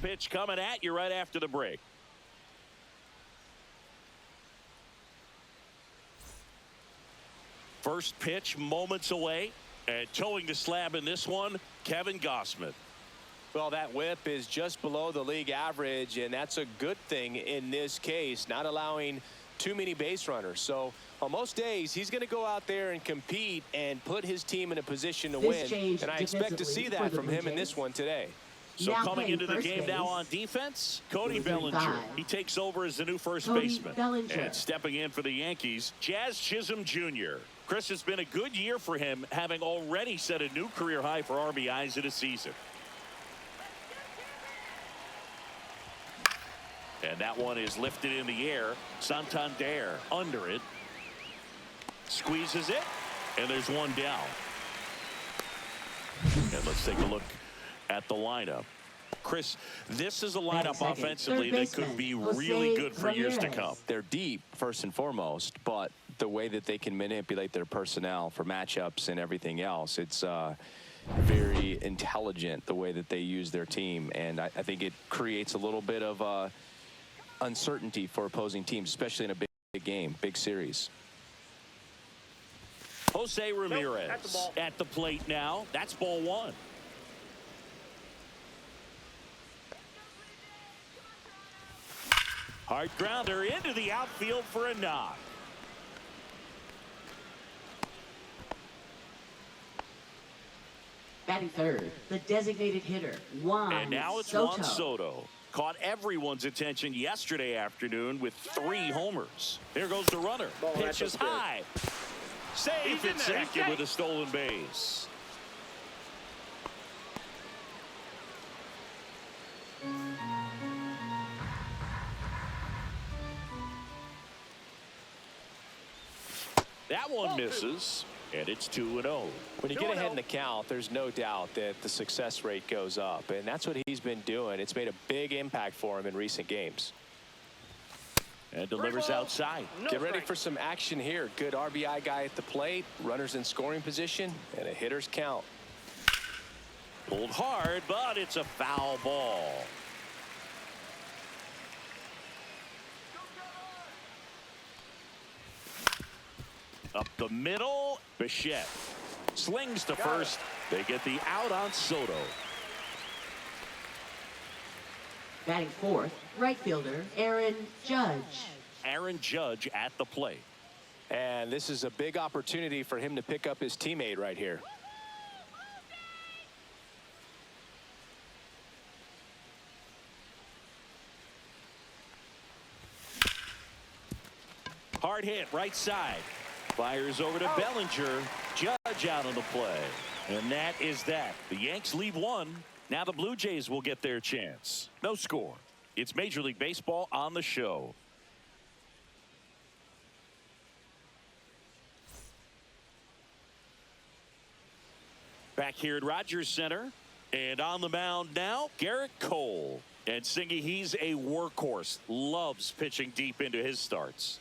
pitch coming at you right after the break. First pitch moments away, and towing the slab in this one, Kevin Gossman. Well, that whip is just below the league average, and that's a good thing in this case, not allowing too many base runners. So on most days, he's going to go out there and compete and put his team in a position to win. And I expect to see that from him in this one today. So coming into the game now on defense, Cody Bellinger. He takes over as the new first baseman. And stepping in for the Yankees, Jazz Chisholm Jr. Chris, it's been a good year for him, having already set a new career high for RBIs in a season. And that one is lifted in the air. Santander under it. Squeezes it. And there's one down. And let's take a look at the lineup. Chris, this is a lineup offensively that could be really good for years to come. They're deep, first and foremost, but the way that they can manipulate their personnel for matchups and everything else, it's very intelligent the way that they use their team. And I think it creates a little bit of uncertainty for opposing teams, especially in a big game, big series. Jose Ramirez at the plate now. That's ball one. Hard grounder into the outfield for a knock. Batting third, the designated hitter, Juan Soto. And now it's Juan Soto. Caught everyone's attention yesterday afternoon with 3 homers. There goes the runner. Pitch is high. Safe at second with a stolen base. That one misses, and it's 2-0. When you get ahead in the count, there's no doubt that the success rate goes up, and that's what he's been doing. It's made a big impact for him in recent games. And delivers outside. Get ready for some action here. Good RBI guy at the plate, runners in scoring position, and a hitter's count. Pulled hard, but it's a foul ball. Up the middle, Bichette slings to first. They get the out on Soto. Batting fourth, right fielder Aaron Judge. Aaron Judge at the plate. And this is a big opportunity for him to pick up his teammate right here. Hard hit right side. Fires over to Bellinger. Judge out on the play. And that is that. The Yanks leave one. Now the Blue Jays will get their chance. No score. It's Major League Baseball on the show. Back here at Rogers Center. And on the mound now, Garrett Cole. And Singy, he's a workhorse. Loves pitching deep into his starts.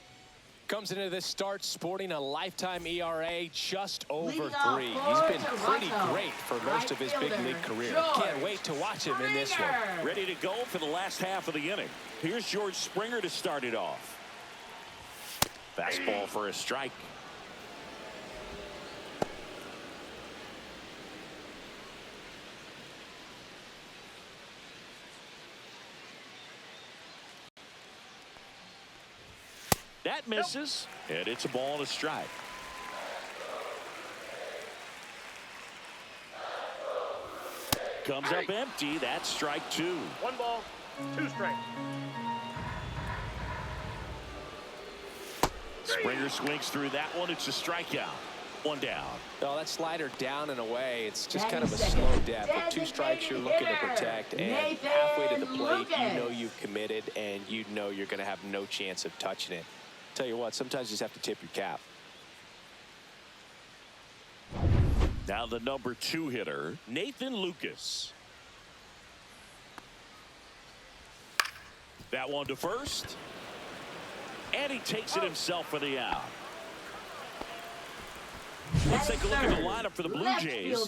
Comes into this start sporting a lifetime ERA just over 3. He's been pretty great for most of his big league career. Can't wait to watch him in this one. Ready to go for the last half of the inning. Here's George Springer to start it off. Fastball for a strike. That misses, and it's a ball and a strike. Comes up empty. That's strike 2. 1 ball, 2 strikes. Springer swings through that one. It's a strikeout. 1 down. Oh, that slider down and away. It's just kind of a slow death. With 2 strikes, you're looking to protect. And halfway to the plate, you know you've committed, and you know you're going to have no chance of touching it. Tell you what, sometimes you just have to tip your cap. Now the number 2 hitter, Nathan Lucas. That one to first. And he takes it himself for the out. Let's take a look at the lineup for the Blue Jays.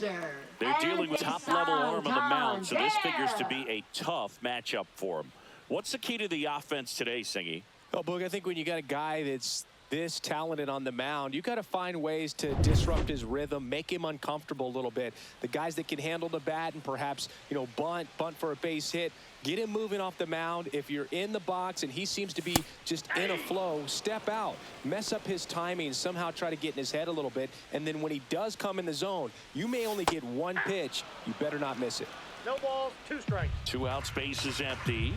They're dealing with top-level arm on the mound, so this figures to be a tough matchup for them. What's the key to the offense today, Singy? Oh, Boog, I think when you got a guy that's this talented on the mound, you got to find ways to disrupt his rhythm, make him uncomfortable a little bit. The guys that can handle the bat and perhaps, bunt for a base hit, get him moving off the mound. If you're in the box and he seems to be just in a flow, step out, mess up his timing, somehow try to get in his head a little bit. And then when he does come in the zone, you may only get one pitch. You better not miss it. No balls, 2 strikes. 2 outs, base is empty.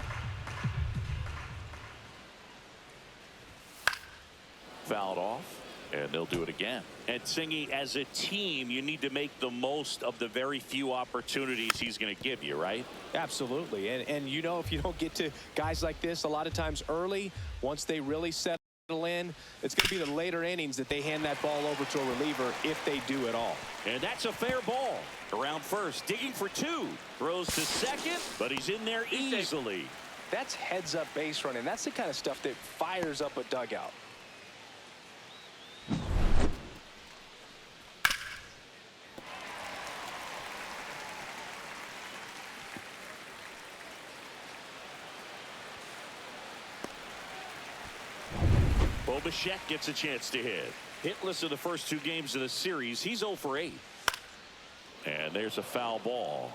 Fouled off, and they'll do it again. And Singy, as a team, you need to make the most of the very few opportunities he's going to give you, right? Absolutely. And if you don't get to guys like this a lot of times early, once they really settle in, it's going to be the later innings that they hand that ball over to a reliever if they do at all. And that's a fair ball. Around first, digging for 2. Throws to second, but he's in there easily. That's heads-up base running. That's the kind of stuff that fires up a dugout. Bo Bichette gets a chance to hit. Hitless in the first 2 games of the series. He's 0 for 8. And there's a foul ball.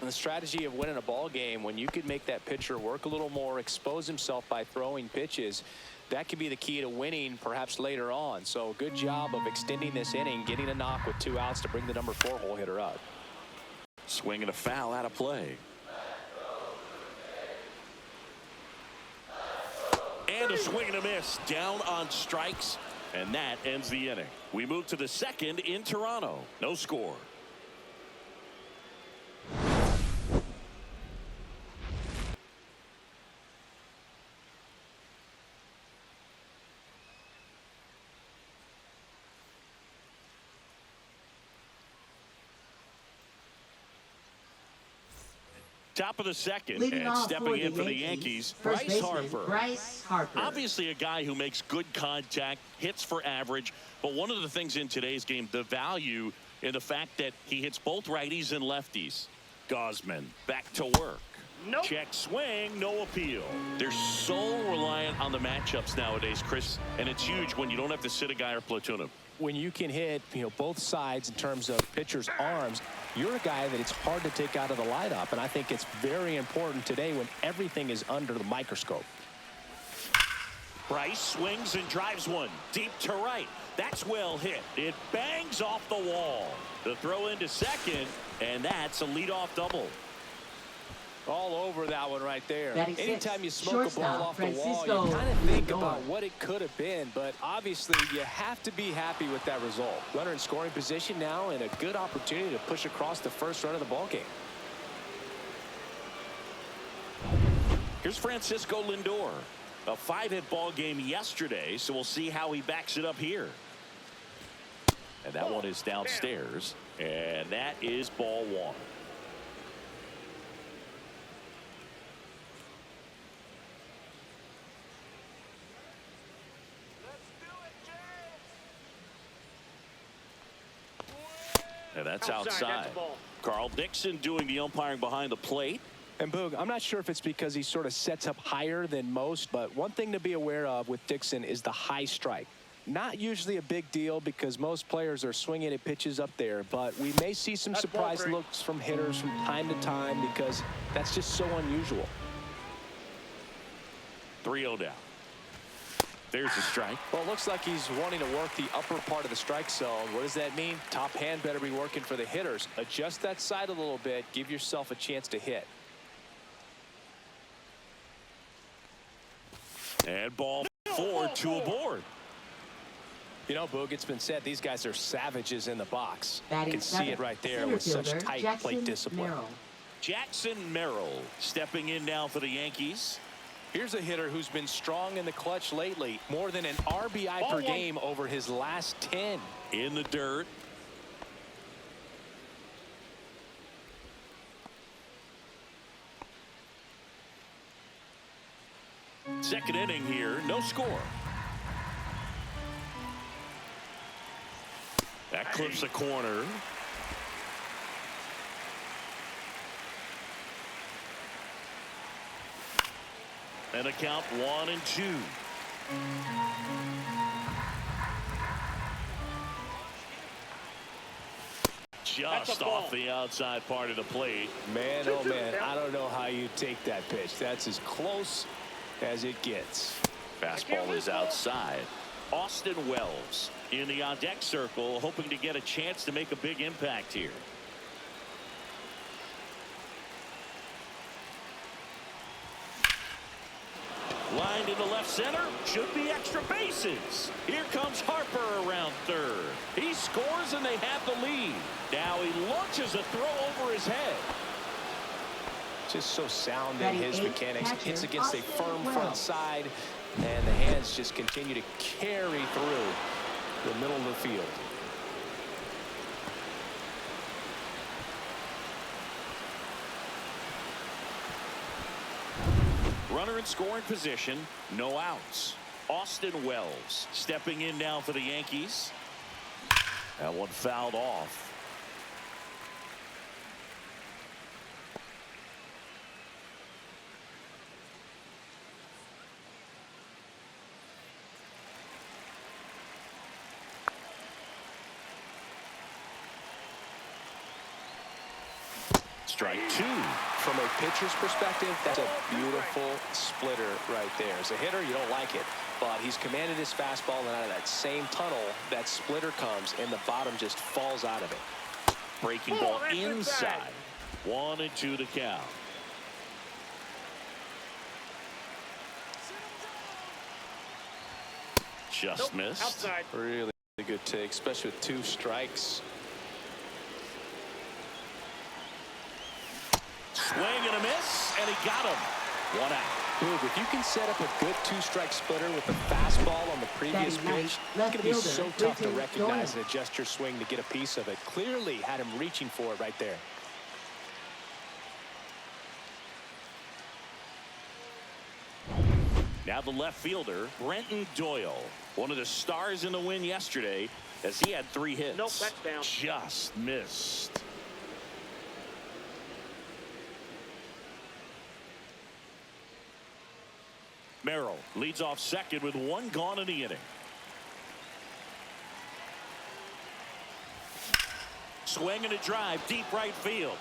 And the strategy of winning a ball game, when you can make that pitcher work a little more, expose himself by throwing pitches, that could be the key to winning perhaps later on. So good job of extending this inning, getting a knock with 2 outs to bring the number 4 hole hitter up. Swing and a foul out of play. And a swing and a miss down on strikes, and that ends the inning. We move to the second in Toronto. No score. Top of the second, and stepping in for the Yankees, Bryce Harper. Obviously a guy who makes good contact, hits for average, but one of the things in today's game, the value in the fact that he hits both righties and lefties. Gosman back to work. Nope. Check swing, no appeal. They're so reliant on the matchups nowadays, Chris, and it's huge when you don't have to sit a guy or platoon him. When you can hit, both sides in terms of pitchers' arms, you're a guy that it's hard to take out of the lineup, and I think it's very important today when everything is under the microscope. Bryce swings and drives one deep to right. That's well hit. It bangs off the wall. The throw into second, and that's a leadoff double. All over that one right there. Anytime you smoke Shortstop, a ball off the wall, you kind of think about what it could have been, but obviously you have to be happy with that result. Runner in scoring position now, and a good opportunity to push across the first run of the ball game. Here's Francisco Lindor. A 5-hit ball game yesterday, so we'll see how he backs it up here. And that one is downstairs, and that is ball 1. And that's outside. Carl Dixon doing the umpiring behind the plate. And Boog, I'm not sure if it's because he sort of sets up higher than most, but one thing to be aware of with Dixon is the high strike. Not usually a big deal because most players are swinging at pitches up there, but we may see some surprise looks from hitters from time to time because that's just so unusual. 3-0 down. There's a strike. Well, it looks like he's wanting to work the upper part of the strike zone. What does that mean? Top hand better be working for the hitters. Adjust that side a little bit. Give yourself a chance to hit. And ball 4, 2 aboard. Boog, it's been said these guys are savages in the box. Batting You can see it right there with such tight plate discipline. Jackson Merrill stepping in now for the Yankees. Here's a hitter who's been strong in the clutch lately. More than an RBI per game over his last 10. In the dirt. Second inning here, no score. clips a corner. And a count 1-2. Just off the outside part of the plate. Man, oh man, I don't know how you take that pitch. That's as close as it gets. Fastball is outside. Austin Wells in the on-deck circle, hoping to get a chance to make a big impact here. Lined into left center. Should be extra bases. Here comes Harper around third. He scores and they have the lead. Now he launches a throw over his head. Just so sound in his mechanics. Hits against a firm front side, and the hands just continue to carry through the middle of the field. Runner in scoring position, no outs. Austin Wells stepping in now for the Yankees. That one fouled off. Strike two. From a pitcher's perspective, that's a beautiful splitter right there. As a hitter, you don't like it, but he's commanded his fastball, and out of that same tunnel, that splitter comes, and the bottom just falls out of it. Breaking ball inside. 1-2 the count. Just missed. Outside. Really good take, especially with 2 strikes. Swing and a miss, and he got him. 1 out. Dude, if you can set up a good 2-strike splitter with the fastball on the previous pitch, it's going to be so tough to recognize and adjust your swing to get a piece of it. Clearly had him reaching for it right there. Now the left fielder, Brenton Doyle. One of the stars in the win yesterday as he had 3 hits. Nope, that's down. Just missed. Merrill leads off second with 1 gone in the inning. Swing and a drive deep right field.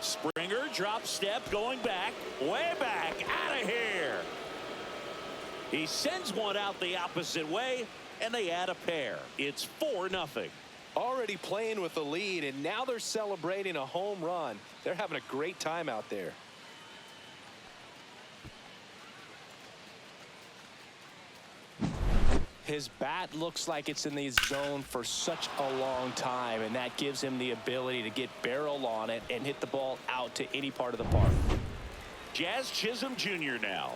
Springer drop step going back, way back, out of here. He sends one out the opposite way, and they add a pair. It's 4-0. Already playing with the lead, and now they're celebrating a home run. They're having a great time out there. His bat looks like it's in the zone for such a long time, and that gives him the ability to get barrel on it and hit the ball out to any part of the park. Jazz Chisholm Jr. now.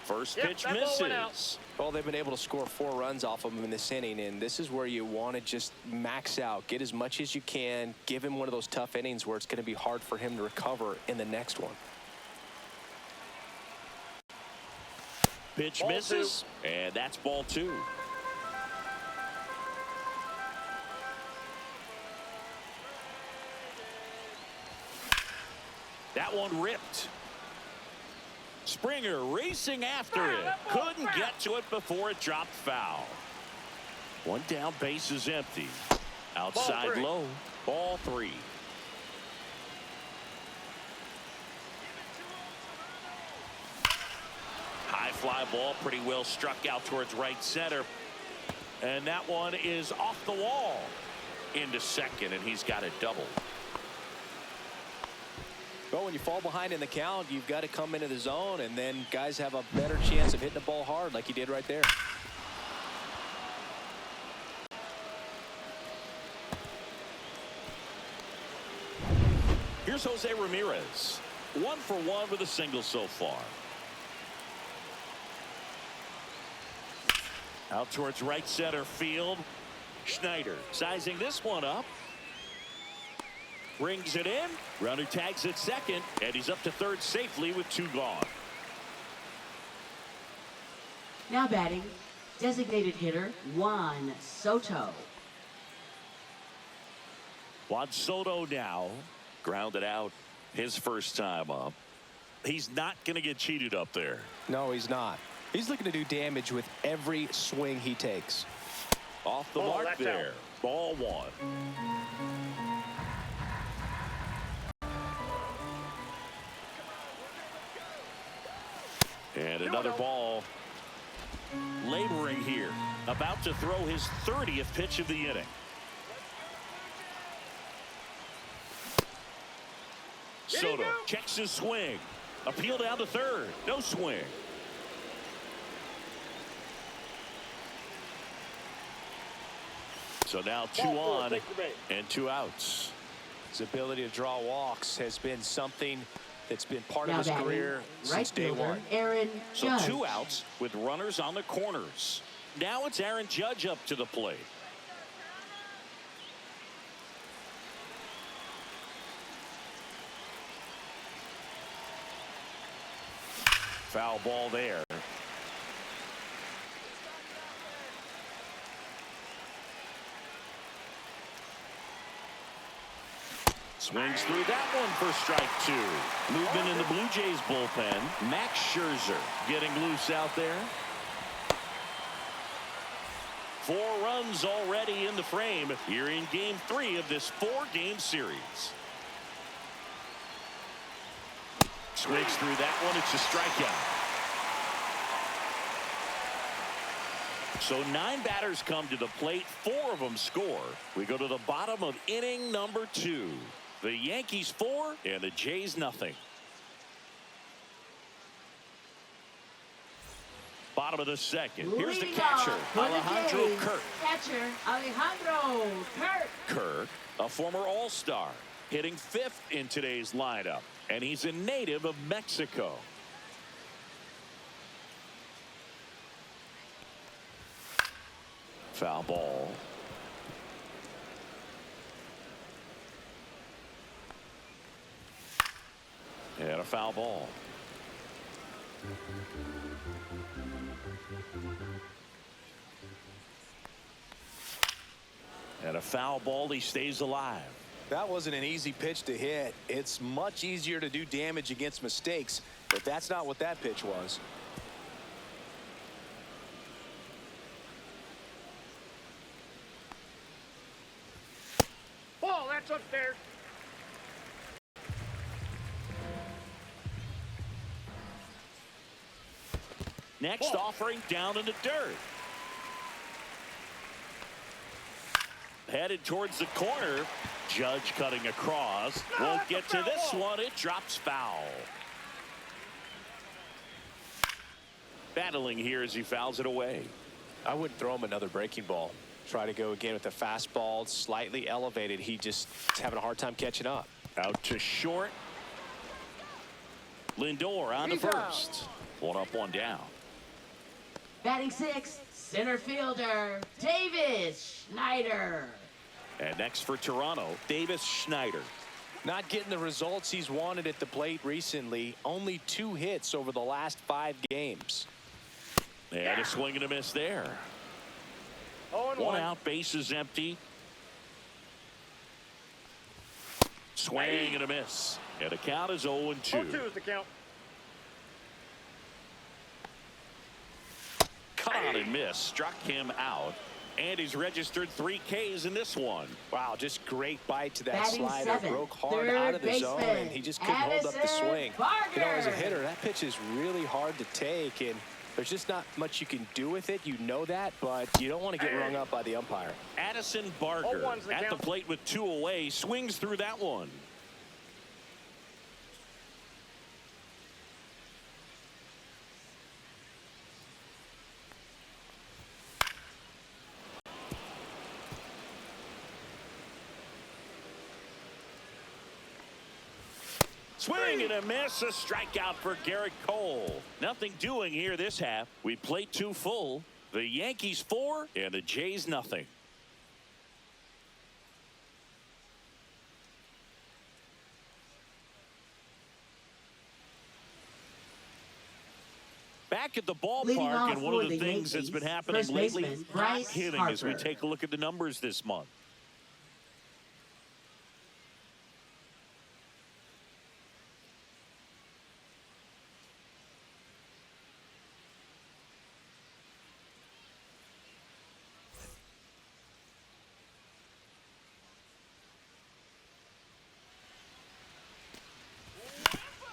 First pitch misses. Well, they've been able to score 4 runs off of him in this inning, and this is where you want to just max out, get as much as you can, give him one of those tough innings where it's going to be hard for him to recover in the next one. Pitch Ball misses, and that's ball 2. That one ripped. Springer racing after it. Couldn't get to it before it dropped foul. 1 down, base is empty. Outside low, ball 3. High fly ball, pretty well struck out towards right center. And that one is off the wall into second, and he's got a double. Well, when you fall behind in the count, you've got to come into the zone, and then guys have a better chance of hitting the ball hard like you did right there. Here's Jose Ramirez. 1 for 1 with a single so far. Out towards right center field. Schneider sizing this one up. Brings it in. Runner tags at second, and he's up to third safely with 2 gone. Now batting, Designated hitter, Juan Soto. Juan Soto now grounded out his first time up. He's not going to get cheated up there. No, he's not. He's looking to do damage with every swing he takes. Off the mark there. Ball one. And another ball. Laboring here. About to throw his 30th pitch of the inning. Soto checks his swing. Appeal down to third. No swing. So now 2 on and 2 outs. His ability to draw walks has been something that's been part Now of his career since day one. Aaron So Judge. 2 outs with runners on the corners. Now it's Aaron Judge up to the plate. Foul ball there. Swings through that one for strike 2. Movement in the Blue Jays bullpen. Max Scherzer getting loose out there. 4 runs already in the frame here in game 3 of this 4-game series. Swings through that one. It's a strikeout. So 9 batters come to the plate. 4 of them score. We go to the bottom of inning number 2. The Yankees 4 and the Jays nothing. Bottom of the second. Here's the catcher, Alejandro Kirk. Catcher, Alejandro Kirk. Kirk, a former All-Star, hitting 5th in today's lineup. And he's a native of Mexico. Foul ball. And a foul ball. And a foul ball. He stays alive. That wasn't an easy pitch to hit. It's much easier to do damage against mistakes, but that's not what that pitch was. Ball, that's upstairs. Next offering down in the dirt. Headed towards the corner. Judge cutting across. Won't get to this one. It drops foul. Battling here as he fouls it away. I wouldn't throw him another breaking ball. Try to go again with the fastball, slightly elevated. He just is having a hard time catching up. Out to short. Lindor on the first. 1 up, 1 down. Batting 6, center fielder, Davis Schneider. And next for Toronto, Davis Schneider. Not getting the results he's wanted at the plate recently. Only 2 hits over the last 5 games. And a swing and a miss there. 1 out, base is empty. Swing and a miss. And the count is 0-2. 0-2 is the count. Cut on and miss. Struck him out. And he's registered 3 Ks in this one. Wow, just great bite to that Batting slider. 7, Broke hard third out of the zone, baseman, and he just couldn't hold up the Addison swing. You know, as a Barger. hitter, that pitch is really hard to take, and there's just not much you can do with it. You know that, but you don't want to get rung up by the umpire. Addison Barger 0-1's the at the count. plate with 2 away. Swings through that one. Swing and a miss. A strikeout for Garrett Cole. Nothing doing here this half. We played 2 full. The Yankees 4 and the Jays nothing. Back at the Leading ballpark, off and one for of the the things that's Yankees, been happening first lately, baseman, hot Bryce hitting as we Harper. take a look at the numbers this month.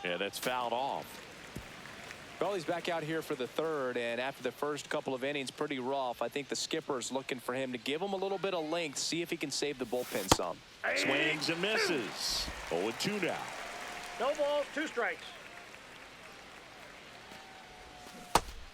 Yeah, that's fouled off. Well, he's back out here for the third, and after the first couple of innings, pretty rough. I think the skipper's looking for him to give him a little bit of length, see if he can save the bullpen some. Swings and misses. 0-2 now. No balls, 2 strikes.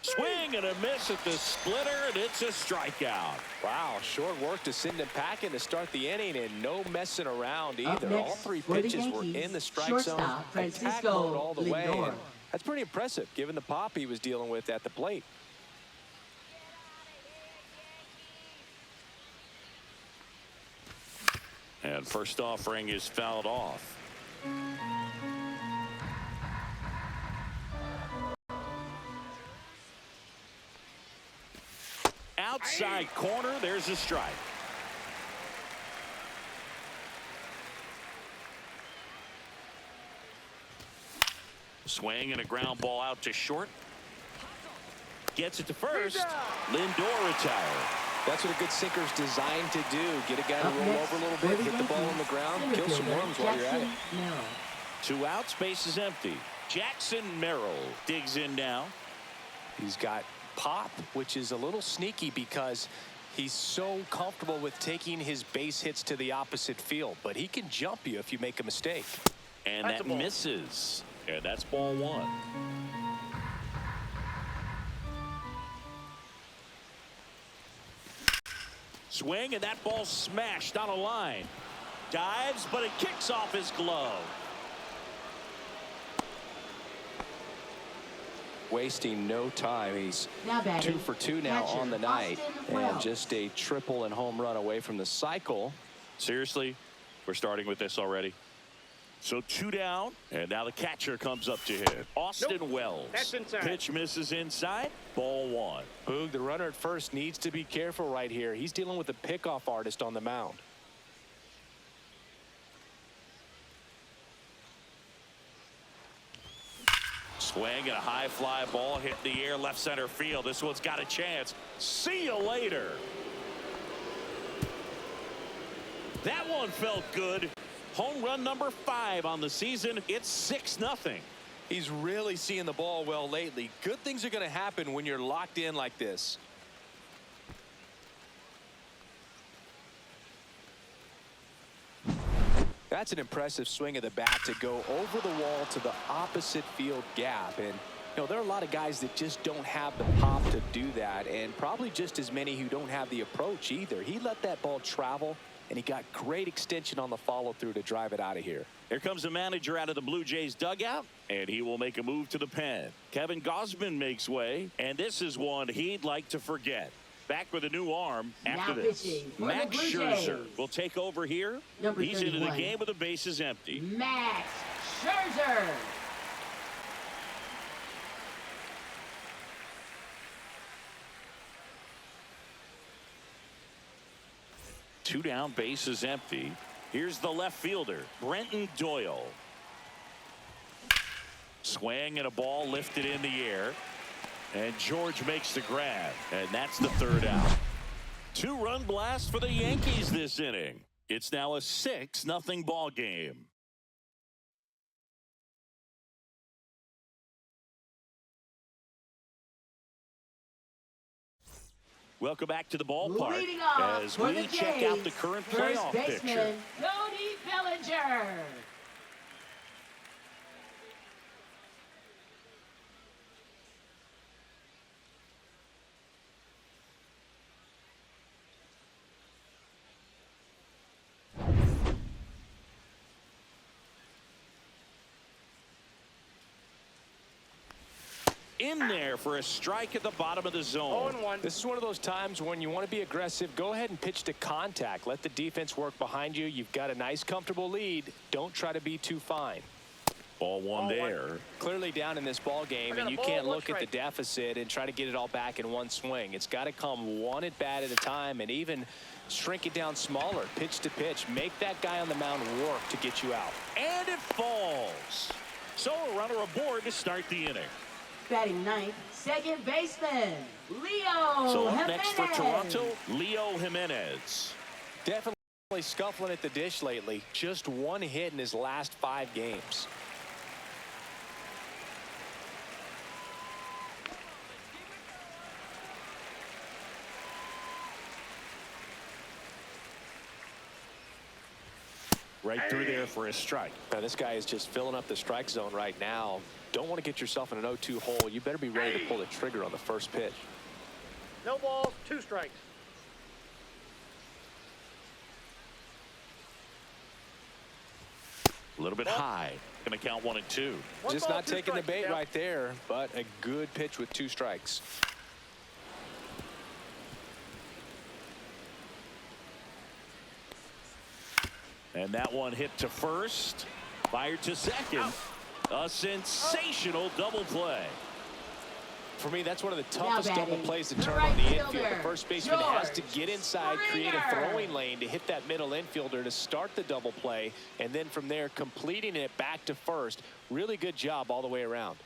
Swing and a miss at the splitter, and it's a strikeout. Wow, short work to send him packing to start the inning, and no messing around Up either. next All 3 for the pitches were Yankees, in the strike shortstop, zone. Attack Francisco mode all the way. Lindor. And that's pretty impressive, given the pop he was dealing with at the plate. And first offering is fouled off. Outside corner, there's a strike. Swing and a ground ball out to short. Gets it to first. Lindor retired. That's what a good sinker's designed to do. Get a guy to Up roll next over a little for bit, the hit the ball on the Yankees, ground, center kill some fielder, worms while you're at it. Jackson Merrill. 2 outs, base is empty. Jackson Merrill digs in now. He's got pop, which is a little sneaky because he's so comfortable with taking his base hits to the opposite field, but he can jump you if you make a mistake. And That's that a ball. misses. And that's ball 1. Swing, and that ball smashed on a line. Dives, but it kicks off his glove. Wasting no time. He's Now batting, 2 for 2 now catcher, on the night, Austin and Wells. just a triple and home run away from the cycle. Seriously, we're starting with this already. So 2 down, and now the catcher comes up to hit. Austin Nope. Wells. That's inside. Pitch misses inside. Ball 1. Boog, the runner at first needs to be careful right here. He's dealing with a pickoff artist on the mound. Swing and a high fly ball hit in the air left center field. This one's got a chance. See you later. That one felt good. Home run number 5 on the season. It's 6-0. He's really seeing the ball well lately. Good things are going to happen when you're locked in like this. That's an impressive swing of the bat to go over the wall to the opposite field gap. And, you know, there are a lot of guys that just don't have the pop to do that, and probably just as many who don't have the approach either. He let that ball travel, and he got great extension on the follow-through to drive it out of here. Here comes the manager out of the Blue Jays dugout, and he will make a move to the pen. Kevin Gausman makes way, and this is one he'd like to forget. Back with a new arm after Now this. pitching for the Max Blue Scherzer Jays. will take over here. Number He's into the 31. game with the bases empty. Max Scherzer. Two down, bases empty. Here's the left fielder, Brenton Doyle. Swing and a ball lifted in the air. And George makes the grab. And that's the 3rd out. 2-run blast for the Yankees this inning. It's now a 6-0 ball game. Welcome back to the ballpark Leading off as for we the check out the Jays, current first playoff baseman, picture. Cody Bellinger. In there for a strike at the bottom of the zone. 0-1. This is one of those times when you want to be aggressive. Go ahead and pitch to contact. Let the defense work behind you. You've got a nice, comfortable lead. Don't try to be too fine. Ball one there. Clearly down in this ball game, and you can't look at the deficit and try to get it all back in one swing. It's got to come one at bat at a time, and even shrink it down smaller, pitch to pitch. Make that guy on the mound work to get you out. And it falls. So a runner aboard to start the inning. Batting ninth, second baseman, Leo So up Jimenez. next for Toronto, Leo Jimenez. Definitely scuffling at the dish lately. Just one hit in his last 5 games. Right through there for a strike. Now, this guy is just filling up the strike zone right now. Don't want to get yourself in an 0-2 hole. You better be ready to pull the trigger on the first pitch. No balls, 2 strikes. A little bit high. Going to count 1 and 2. Just not taking the bait right there, but a good pitch with 2 strikes. And that one hit to first. Fired to second. A sensational double play. For me, that's one of the toughest double plays to turn on the infield. The first baseman has to get inside, create a throwing lane to hit that middle infielder to start the double play, and then from there completing it back to first. Really good job all the way around.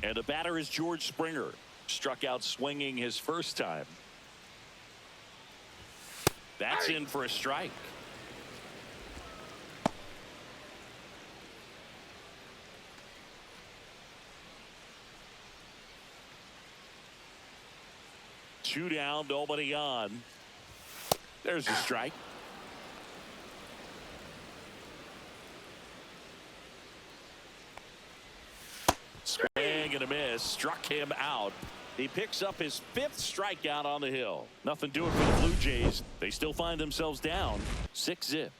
And the batter is George Springer. Struck out swinging his first time. That's in for a strike. Two down, nobody on. There's a strike. Swing and a miss. Struck him out. He picks up his 5th strikeout on the hill. Nothing doing for the Blue Jays. They still find themselves down 6-0.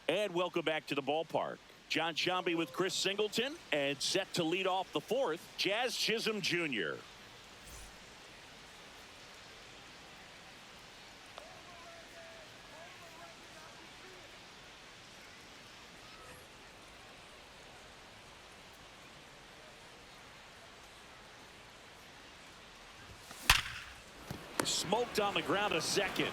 And welcome back to the ballpark. John Sciambi with Chris Singleton, and set to lead off the 4th, Jazz Chisholm Jr. Smoked on the ground a second.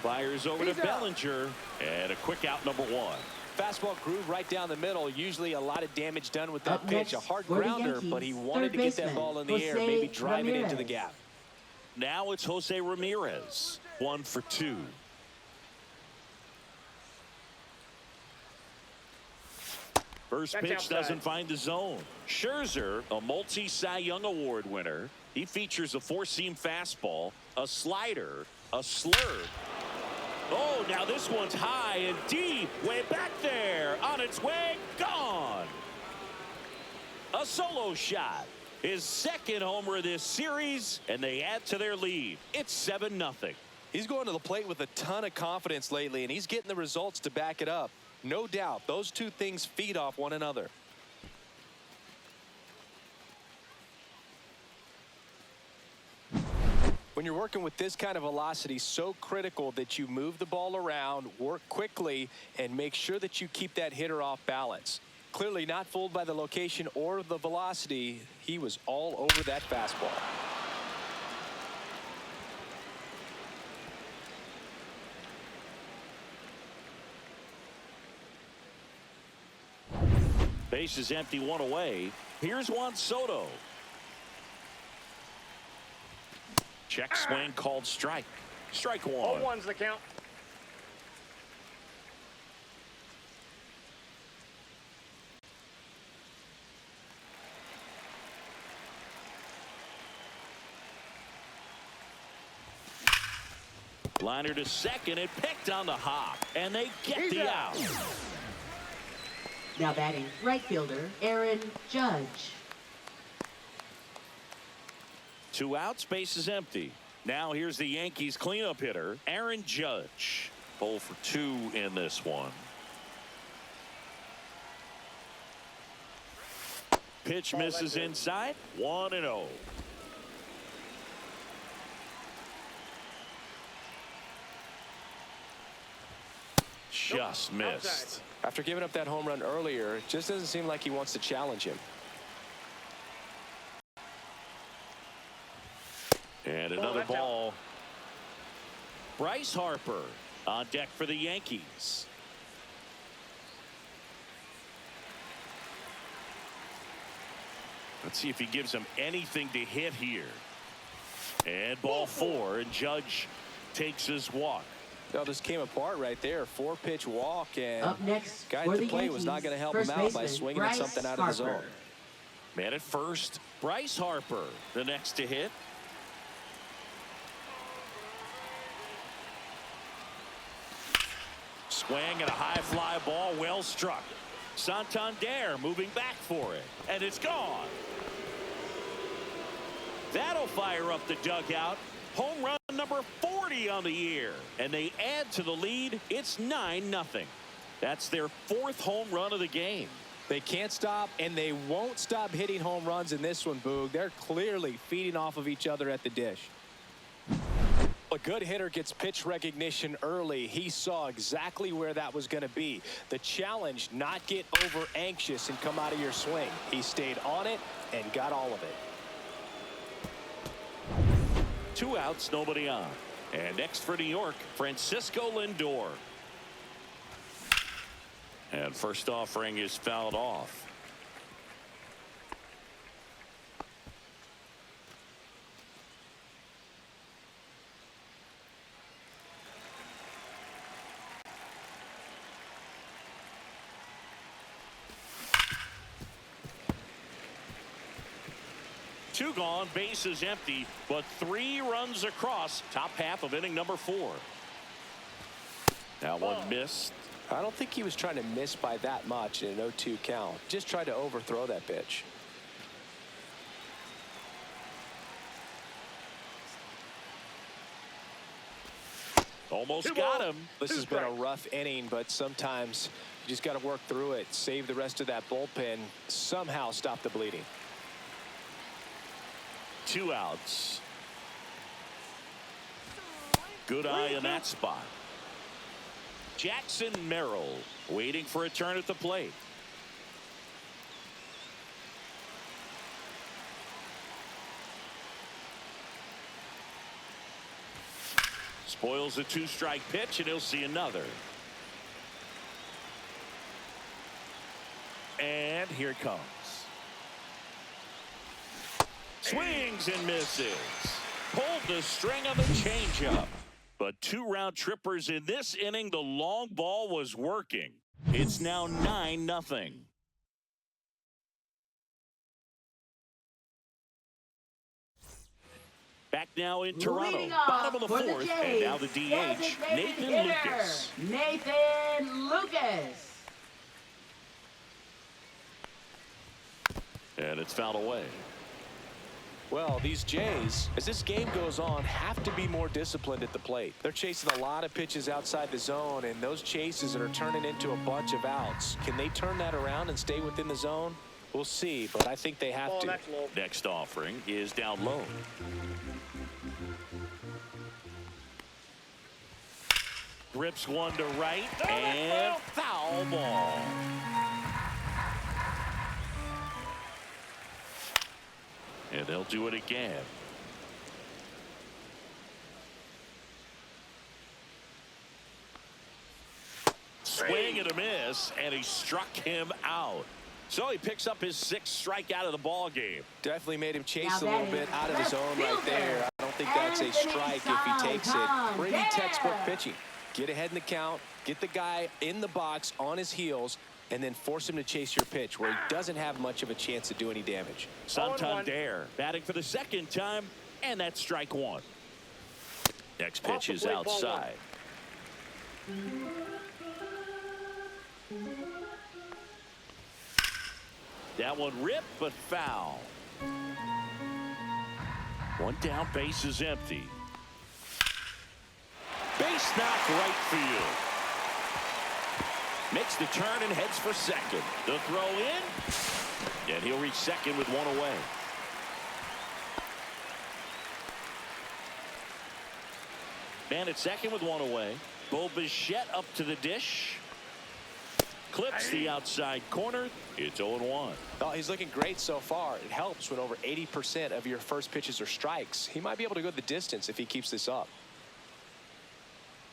Fires over to Bellinger, and a quick out, number 1. Fastball groove right down the middle. Usually a lot of damage done with that Up pitch. next, A hard for the grounder, Yankees, but he wanted to get that ball in the air, Jose maybe drive it into the Ramirez. gap. Now it's Jose Ramirez. 1 for 2. First That's pitch outside. doesn't find the zone. Scherzer, a multi-Cy Young Award winner. He features a 4-seam fastball, a slider, a slurve. Oh, now this one's high and deep, way back there, on its way, gone. A solo shot, his 2nd homer of this series, and they add to their lead. It's 7-0. He's going to the plate with a ton of confidence lately, and he's getting the results to back it up. No doubt, those two things feed off one another. When you're working with this kind of velocity, so critical that you move the ball around, work quickly, and make sure that you keep that hitter off balance. Clearly not fooled by the location or the velocity. He was all over that fastball. Base is empty, 1 away. Here's Juan Soto. Check swing called strike. Strike 1. 0-1's the count. Liner to second, and picked on the hop, and they get He's the out. out. Now batting right fielder, Aaron Judge. 2 outs, base is empty. Now here's the Yankees cleanup hitter, Aaron Judge. 0 for 2 in this one. Pitch misses inside. 1-0. Just missed. After giving up that home run earlier, it just doesn't seem like he wants to challenge him. And another ball. Bryce Harper on deck for the Yankees. Let's see if he gives him anything to hit here. And ball 4, and Judge takes his walk. Well, this came apart right there. 4-pitch walk, and Up next, guy for at the the plate was not Yankees, going to help first him out by baseman, swinging at Bryce something out of the zone. Harper. Man at first, Bryce Harper, the next to hit. Swing and a high fly ball, well struck. Santander moving back for it, and it's gone. That'll fire up the dugout. Home run number 40 on the year, and they add to the lead. It's 9-0. That's their 4th home run of the game. They can't stop, and they won't stop hitting home runs in this one, Boog. They're clearly feeding off of each other at the dish. A good hitter gets pitch recognition early. He saw exactly where that was going to be. The challenge, not get over anxious and come out of your swing. He stayed on it and got all of it. 2 outs, nobody on. And next for New York, Francisco Lindor. And first offering is fouled off. Two gone, bases empty, but 3 runs across. Top half of inning number 4. That one missed. I don't think he was trying to miss by that much in an 0-2 count. Just tried to overthrow that pitch. Almost got him. This has been a rough inning, but sometimes you just got to work through it. Save the rest of that bullpen. Somehow stop the bleeding. 2 outs. Good eye in that spot. Jackson Merrill waiting for a turn at the plate. Spoils a 2-strike pitch, and he'll see another. And here it comes. Swings and misses. Pulled the string on the changeup. But 2 round trippers in this inning. The long ball was working. It's now 9-0. Back now in Toronto. Bottom of the 4th. And now the DH, Nathan Lucas. Nathan Lucas. And it's fouled away. Well, these Jays, as this game goes on, have to be more disciplined at the plate. They're chasing a lot of pitches outside the zone, and those chases are turning into a bunch of outs. Can they turn that around and stay within the zone? We'll see, but I think they have to. Next offering is down low. Rips one to right, and foul ball. And they'll do it again. Swing and a miss, and he struck him out. So he picks up his 6th strikeout of the ball game. Definitely made him chase a little bit out of the zone right there. I don't think that's a strike if he takes it. Pretty textbook pitching. Get ahead in the count, get the guy in the box on his heels, and then force him to chase your pitch where he doesn't have much of a chance to do any damage. Santander batting for the 2nd time, and that's strike 1. Next pitch is outside. That one ripped, but foul. One down, base is empty. Base knock right field. Makes the turn and heads for second. The throw in. And he'll reach second with one away. Man at second with one away. Bo Bichette up to the dish. Clips the outside corner. It's 0-1. Oh, he's looking great so far. It helps when over 80% of your first pitches are strikes. He might be able to go the distance if he keeps this up.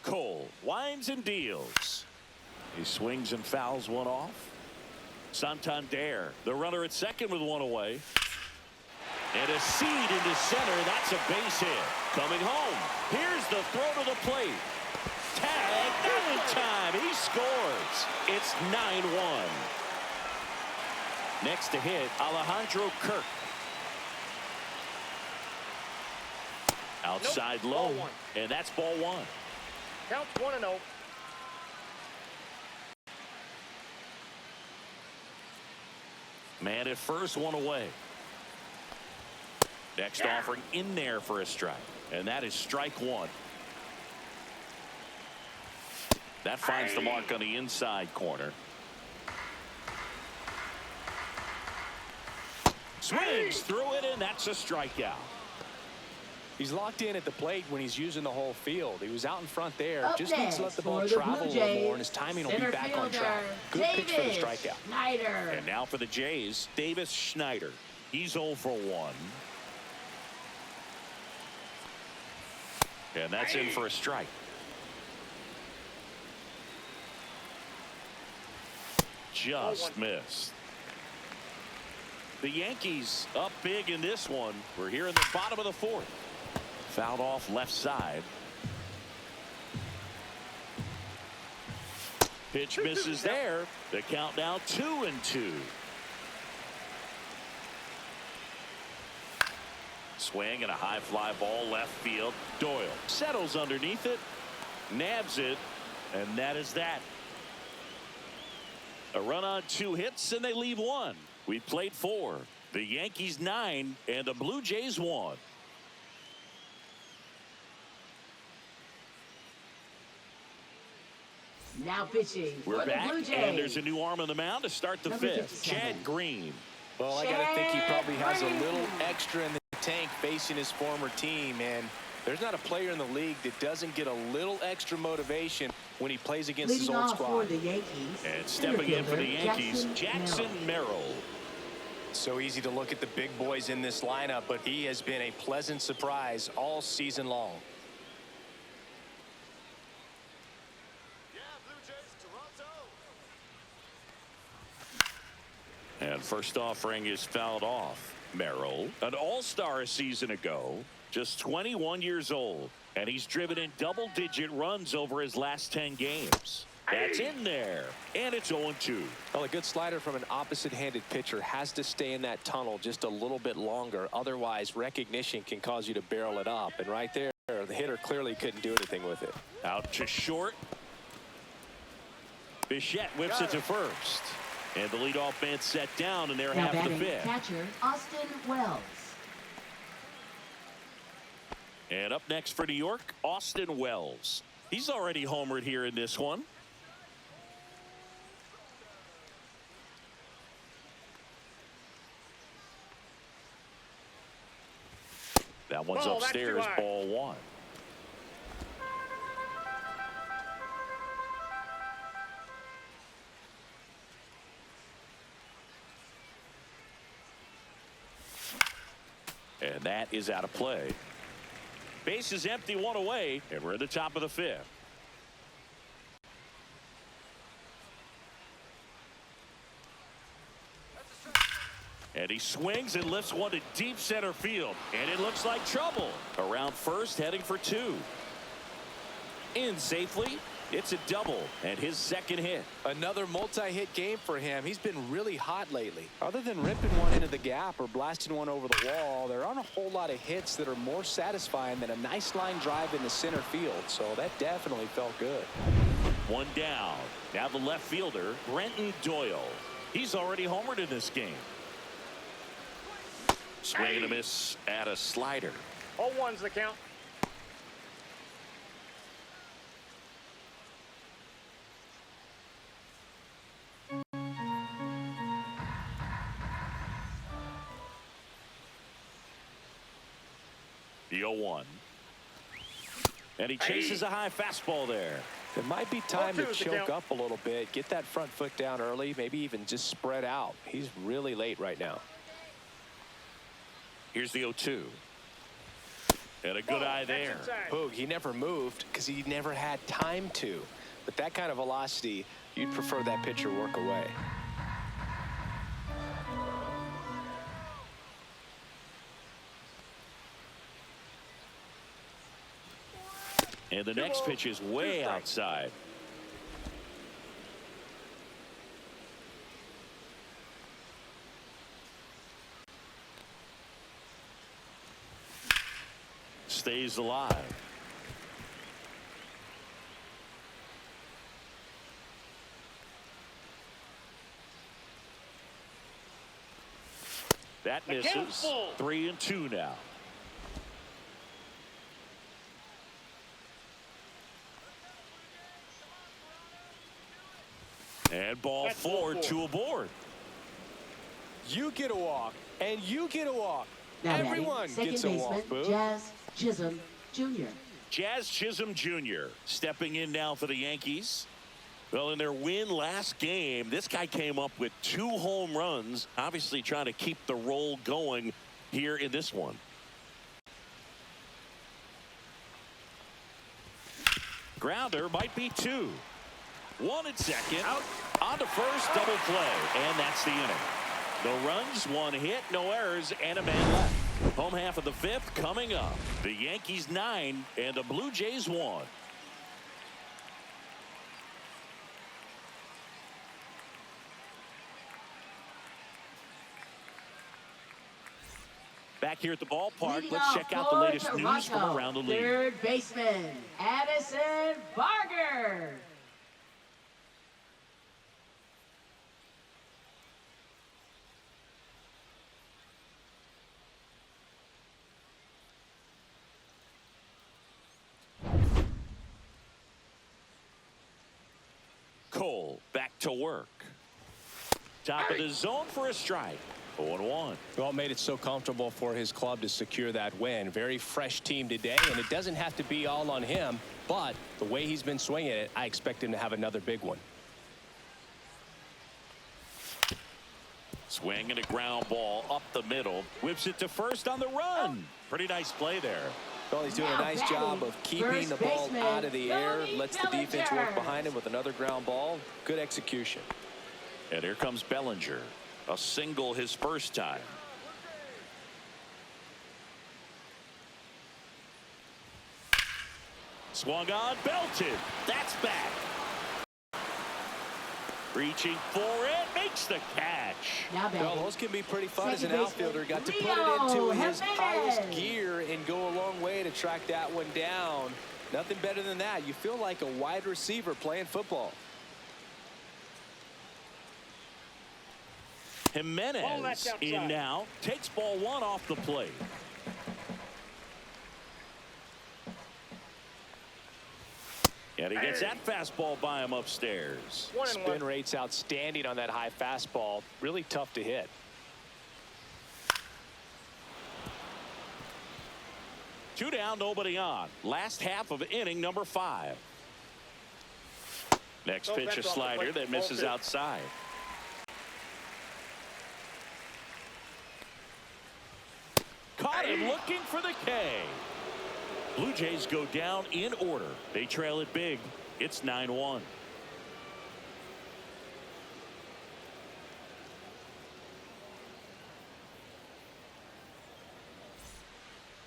Cole winds and deals. He swings and fouls one off. Santander, the runner at second with one away. And a seed into center. That's a base hit. Coming home. Here's the throw to the plate. Tag, not in time. He scores. It's 9-1. Next to hit, Alejandro Kirk. Outside Nope. low. Ball one. And that's ball one. Counts 1-0. Man at first, one away. Next offering in there for a strike. And that is strike one. That finds the mark on the inside corner. Swings through it, and that's a strikeout. He's locked in at the plate when he's using the whole field. He was out in front there. Up Just needs to let next the ball for the travel a Blue little more, Jays, and his timing will be center back on fielder, track. Good pitch for the Davis strikeout. Schneider. And now for the Jays, Davis Schneider. He's 0 for 1. And that's in for a strike. Just missed. The Yankees up big in this one. We're here in the bottom of the fourth. Fouled off left side. Pitch misses there. The count now 2-2. Swing and a high fly ball left field. Doyle settles underneath it, nabs it, and that is that. A run on 2 hits, and they leave 1. We played 4. The Yankees 9 and the Blue Jays 1. Now pitching We're for the back, Blue Jays. and there's a new arm on the mound to start the Number 5th. 57. Chad Green. Well, I got to think he probably has a little Green. extra in the tank facing his former team, and there's not a player in the league that doesn't get a little extra motivation when he plays against Leading his old off for squad. the Yankees. And stepping in for the Yankees, Jackson Merrill. So easy to look at the big boys in this lineup, but he has been a pleasant surprise all season long. And first offering is fouled off. Merrill, an all-star a season ago, just 21 years old, and he's driven in double-digit runs over his last 10 games. That's in there, and it's 0-2. Well, a good slider from an opposite-handed pitcher has to stay in that tunnel just a little bit longer. Otherwise, recognition can cause you to barrel it up. And right there, the hitter clearly couldn't do anything with it. Out to short. Bichette whips it to first. And the leadoff man set down, and they're Now half the batting 5th. catcher Austin Wells. And up next for New York, Austin Wells. He's already homered here in this one. That one's Ball, that's upstairs, too high. ball 1. And that is out of play. Base is empty, 1 away, and we're at the top of the 5th. And he swings and lifts one to deep center field. And it looks like trouble. Around first, heading for 2. In safely. It's a double and his second hit. Another multi-hit game for him. He's been really hot lately. Other than ripping one into the gap or blasting one over the wall, there aren't a whole lot of hits that are more satisfying than a nice line drive in the center field. So that definitely felt good. 1 down. Now the left fielder, Brenton Doyle. He's already homered in this game. Swing and a miss at a slider. 0-1's the count. The 0-1. And he chases a high fastball there. It might be time to 0-2 is the choke count. up a little bit, get that front foot down early, maybe even just spread out. He's really late right now. Here's the 0-2. And a good eye there. Boog, he never moved because he never had time to. But that kind of velocity, you'd prefer that pitcher work away. And the next pitch is way outside. Stays alive. That misses. 3-2 now. And ball four, 2 aboard. You get a walk, and you get a walk. Now Everyone batting, gets a second walk, baseman, Boog. Jazz Chisholm Jr. Jazz Chisholm Jr. stepping in now for the Yankees. Well, in their win last game, this guy came up with 2 home runs, obviously trying to keep the roll going here in this one. Grounder might be 2. 1 at second. Out. On to first, double play. And that's the inning. No runs, 1 hit, no errors, and a man left. Home half of the 5th coming up. The Yankees 9 and the Blue Jays 1. Back here at the ballpark, Leading let's off check out the for latest news from Toronto, around the league. Third baseman, Addison Barger. Cole back to work. Top of the zone for a strike. 0-1. Well, made it so comfortable for his club to secure that win. Very fresh team today, and it doesn't have to be all on him, but the way he's been swinging it, I expect him to have another big one. Swing and a ground ball up the middle. Whips it to first on the run. Pretty nice play there. Well, he's doing a nice job of keeping the ball out of the air, lets the defense work behind him with another ground ball. Good execution. And here comes Bellinger. A single his first time. Swung on, belted. That's back. Reaching for it, makes the catch. Now batting, Well, those can be pretty fun as an second outfielder. Got to put Rio it into his Jimenez. highest gear and go a long way to track that one down. Nothing better than that. You feel like a wide receiver playing football. Jimenez in now. Takes ball 1 off the plate. And he gets that fastball by him upstairs. Spin rate's outstanding on that high fastball. Really tough to hit. Two down, nobody on. Last half of inning number 5. Next pitch, a slider that misses outside. Caught him looking for the K. Blue Jays go down in order. They trail it big. It's 9-1.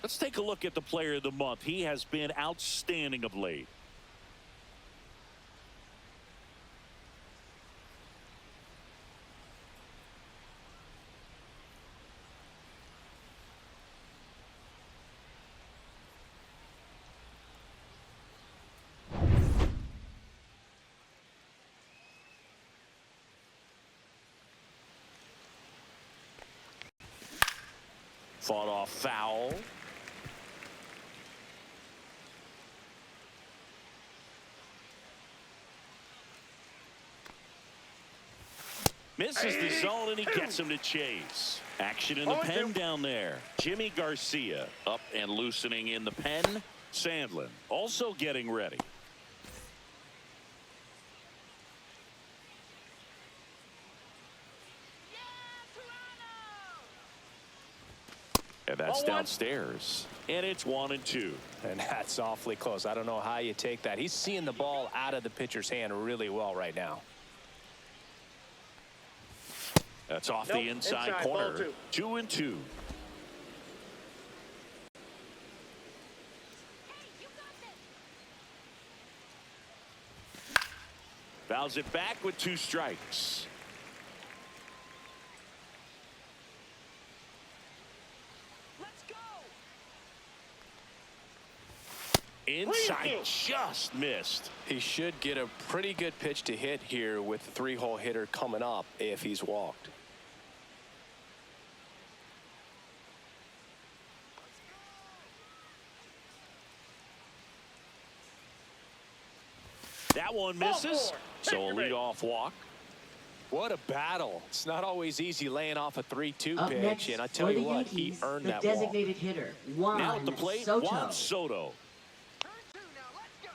Let's take a look at the player of the month. He has been outstanding of late. Fought off foul. Misses the zone, and he gets him to chase. Action in the pen down there. Jimmy Garcia up and loosening in the pen. Sandlin also getting ready. And that's downstairs. And it's 1-2. And that's awfully close. I don't know how you take that. He's seeing the ball out of the pitcher's hand really well right now. That's off the inside corner. 2-2. Fouls it back with 2 strikes. Let's go. Inside, just missed. He should get a pretty good pitch to hit here with the 3-hole hitter coming up if he's walked. That one misses. So a leadoff walk. What a battle. It's not always easy laying off a 3-2 Up pitch, next, and I tell for you the what, he Yankees, earned the that designated hitter, Juan Now at the plate, Soto. Juan Soto. Turn 2 now. Let's go.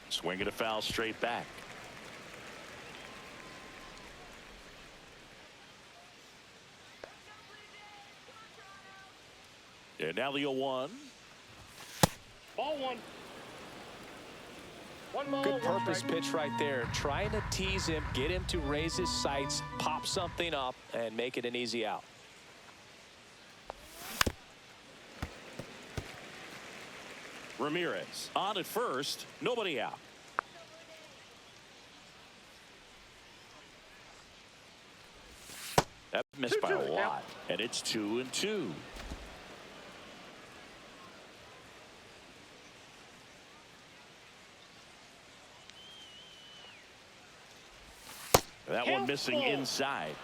Swinging a foul straight back. And now the 0-1. Ball 1. 1 ball, Good 1 purpose strike. pitch right there. Trying to tease him, get him to raise his sights, pop something up, and make it an easy out. Ramirez on at first. Nobody out. That missed by 2-2 a lot. And it's 2-2. That one missing inside.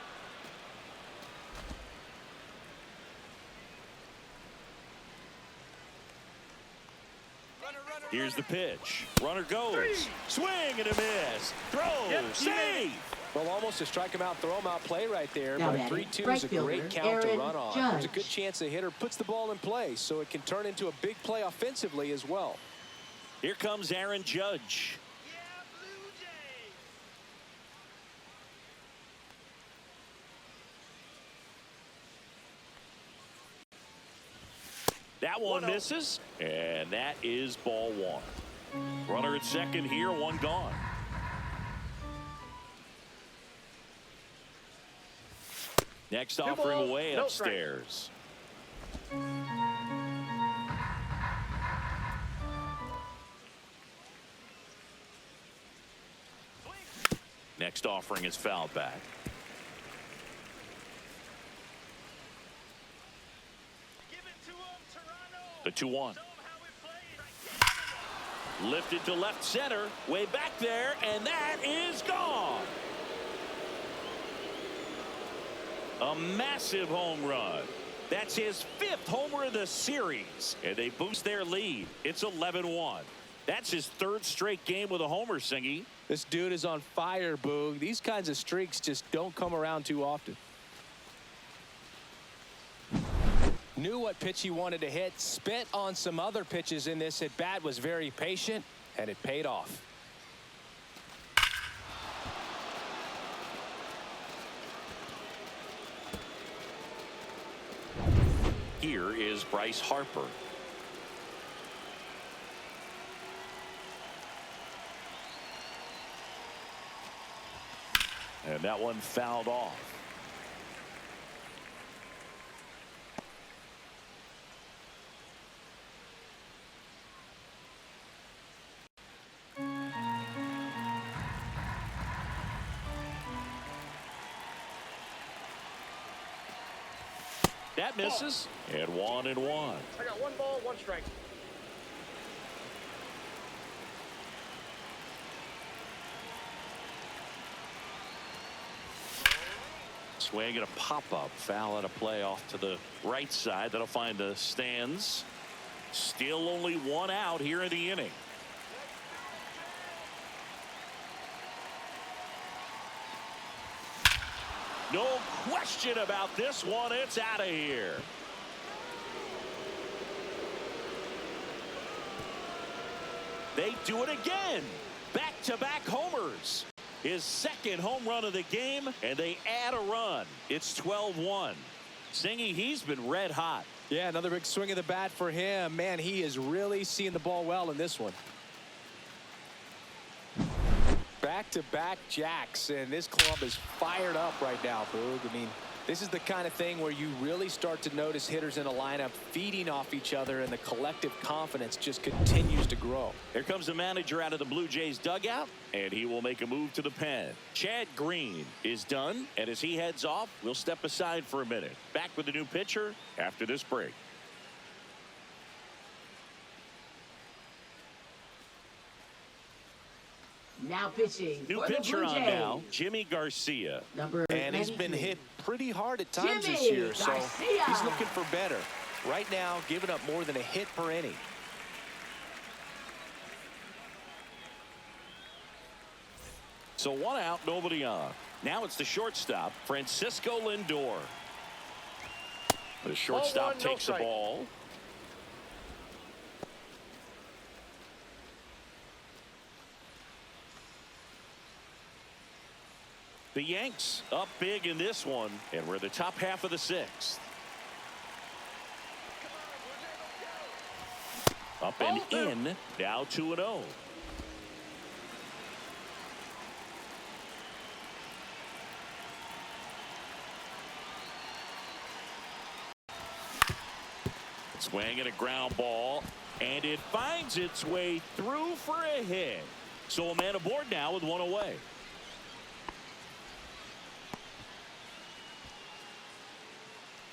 Here's the pitch. Runner goes. Swing and a miss. Throw. Save. Well, almost a strike him out, throw him out play right there, Now but a batting, 3-2 right is a great fielder, count to Aaron run on. Judge. There's a good chance the hitter puts the ball in play, so it can turn into a big play offensively as well. Here comes Aaron Judge. Yeah, Blue Jays. That one misses, and that is ball 1. Runner at second here, 1 gone. Next offering balls, away no upstairs. Next offering is fouled back. Give it to him, Toronto. The 2-1. Show 'em how we play. Lifted to left center, way back there, and that is gone. A massive home run. That's his 5th homer of the series, and they boost their lead. It's 11-1. That's his 3rd straight game with a homer, Singy. This dude is on fire, Boog. These kinds of streaks just don't come around too often. Knew what pitch he wanted to hit, spit on some other pitches in this at bat, was very patient, and it paid off. Here is Bryce Harper. And that one fouled off. That misses. And 1-1. I got 1 ball, 1 strike. Swing and a pop-up. Foul out of play off to the right side. That'll find the stands. Still only one out here in the inning. No question about this one. It's out of here. They do it again. Back-to-back homers. His second home run of the game, and they add a run. It's 12-1. Singy, he's been red hot. Yeah, another big swing of the bat for him. Man, he is really seeing the ball well in this one. Back-to-back jacks, and this club is fired up right now, Boog. I mean, this is the kind of thing where you really start to notice hitters in a lineup feeding off each other, and the collective confidence just continues to grow. Here comes the manager out of the Blue Jays dugout, and he will make a move to the pen. Chad Green is done, and as he heads off, we'll step aside for a minute. Back with the new pitcher after this break. Now pitching New for the pitcher Blue on Jays. now, Jimmy Garcia. And he's been hit pretty hard at times this Jimmy year, so Garcia. he's looking for better. Right now, giving up more than a hit per inning. So one out, nobody on. Now it's the shortstop, Francisco Lindor. The shortstop no takes the strike. ball. The Yanks up big in this one, and we're the top half of the sixth. Up and in, now 2-0. Swing and a ground ball, and it finds its way through for a hit. So a man aboard now with one away.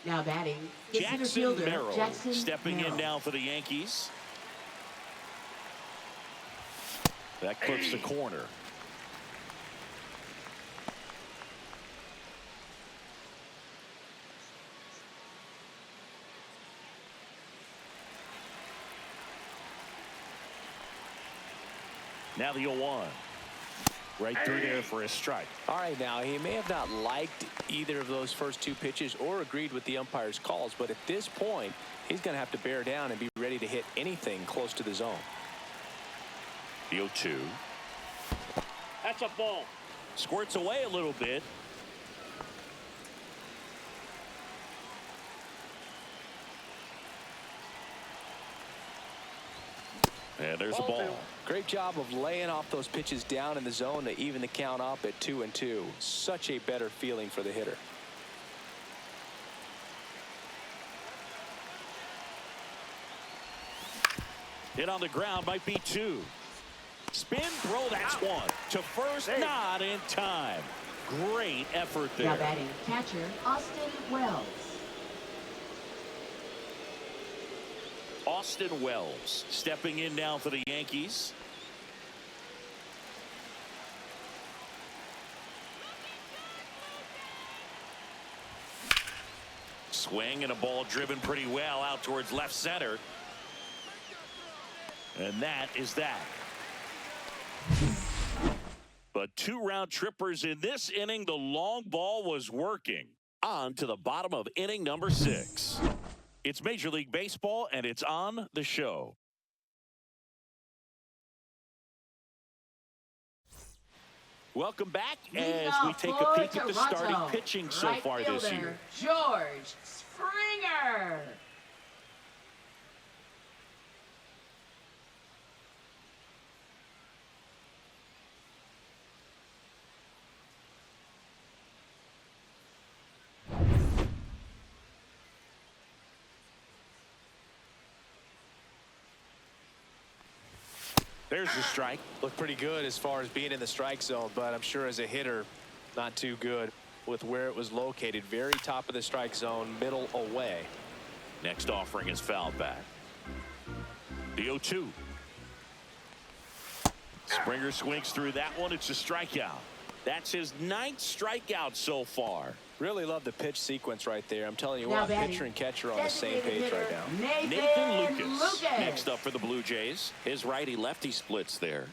Now batting, the center Jackson fielder, Merrill Jackson stepping Merrill. in now for the Yankees. That clips the corner. Now the 0-1. Right through there for a strike. All right, now, he may have not liked either of those first two pitches or agreed with the umpire's calls, but at this point, he's going to have to bear down and be ready to hit anything close to the zone. The 0-2. That's a ball. Squirts away a little bit. And there's a ball. Great job of laying off those pitches down in the zone to even the count up at 2-2. Such a better feeling for the hitter. Hit on the ground, might be two. Spin throw, that's one. To first, not in time. Great effort there. Now batting, catcher, Austin Wells. Austin Wells stepping in now for the Yankees. Swing and a ball driven pretty well out towards left center. And that is that. But two round trippers in this inning. The long ball was working. On to the bottom of inning number 6. It's Major League Baseball, and it's on the show. Welcome back as we take a peek at the starting pitching so far this year. George Springer. There's the strike. Looked pretty good as far as being in the strike zone, but I'm sure as a hitter, not too good with where it was located. Very top of the strike zone, middle away. Next offering is fouled back. The 0-2. Springer swings through that one. It's a strikeout. That's his 9th strikeout so far. Really love the pitch sequence right there. I'm telling you Now what, batting, pitcher and catcher are on the same page right now. Nathan Lucas next up for the Blue Jays. His righty-lefty splits there.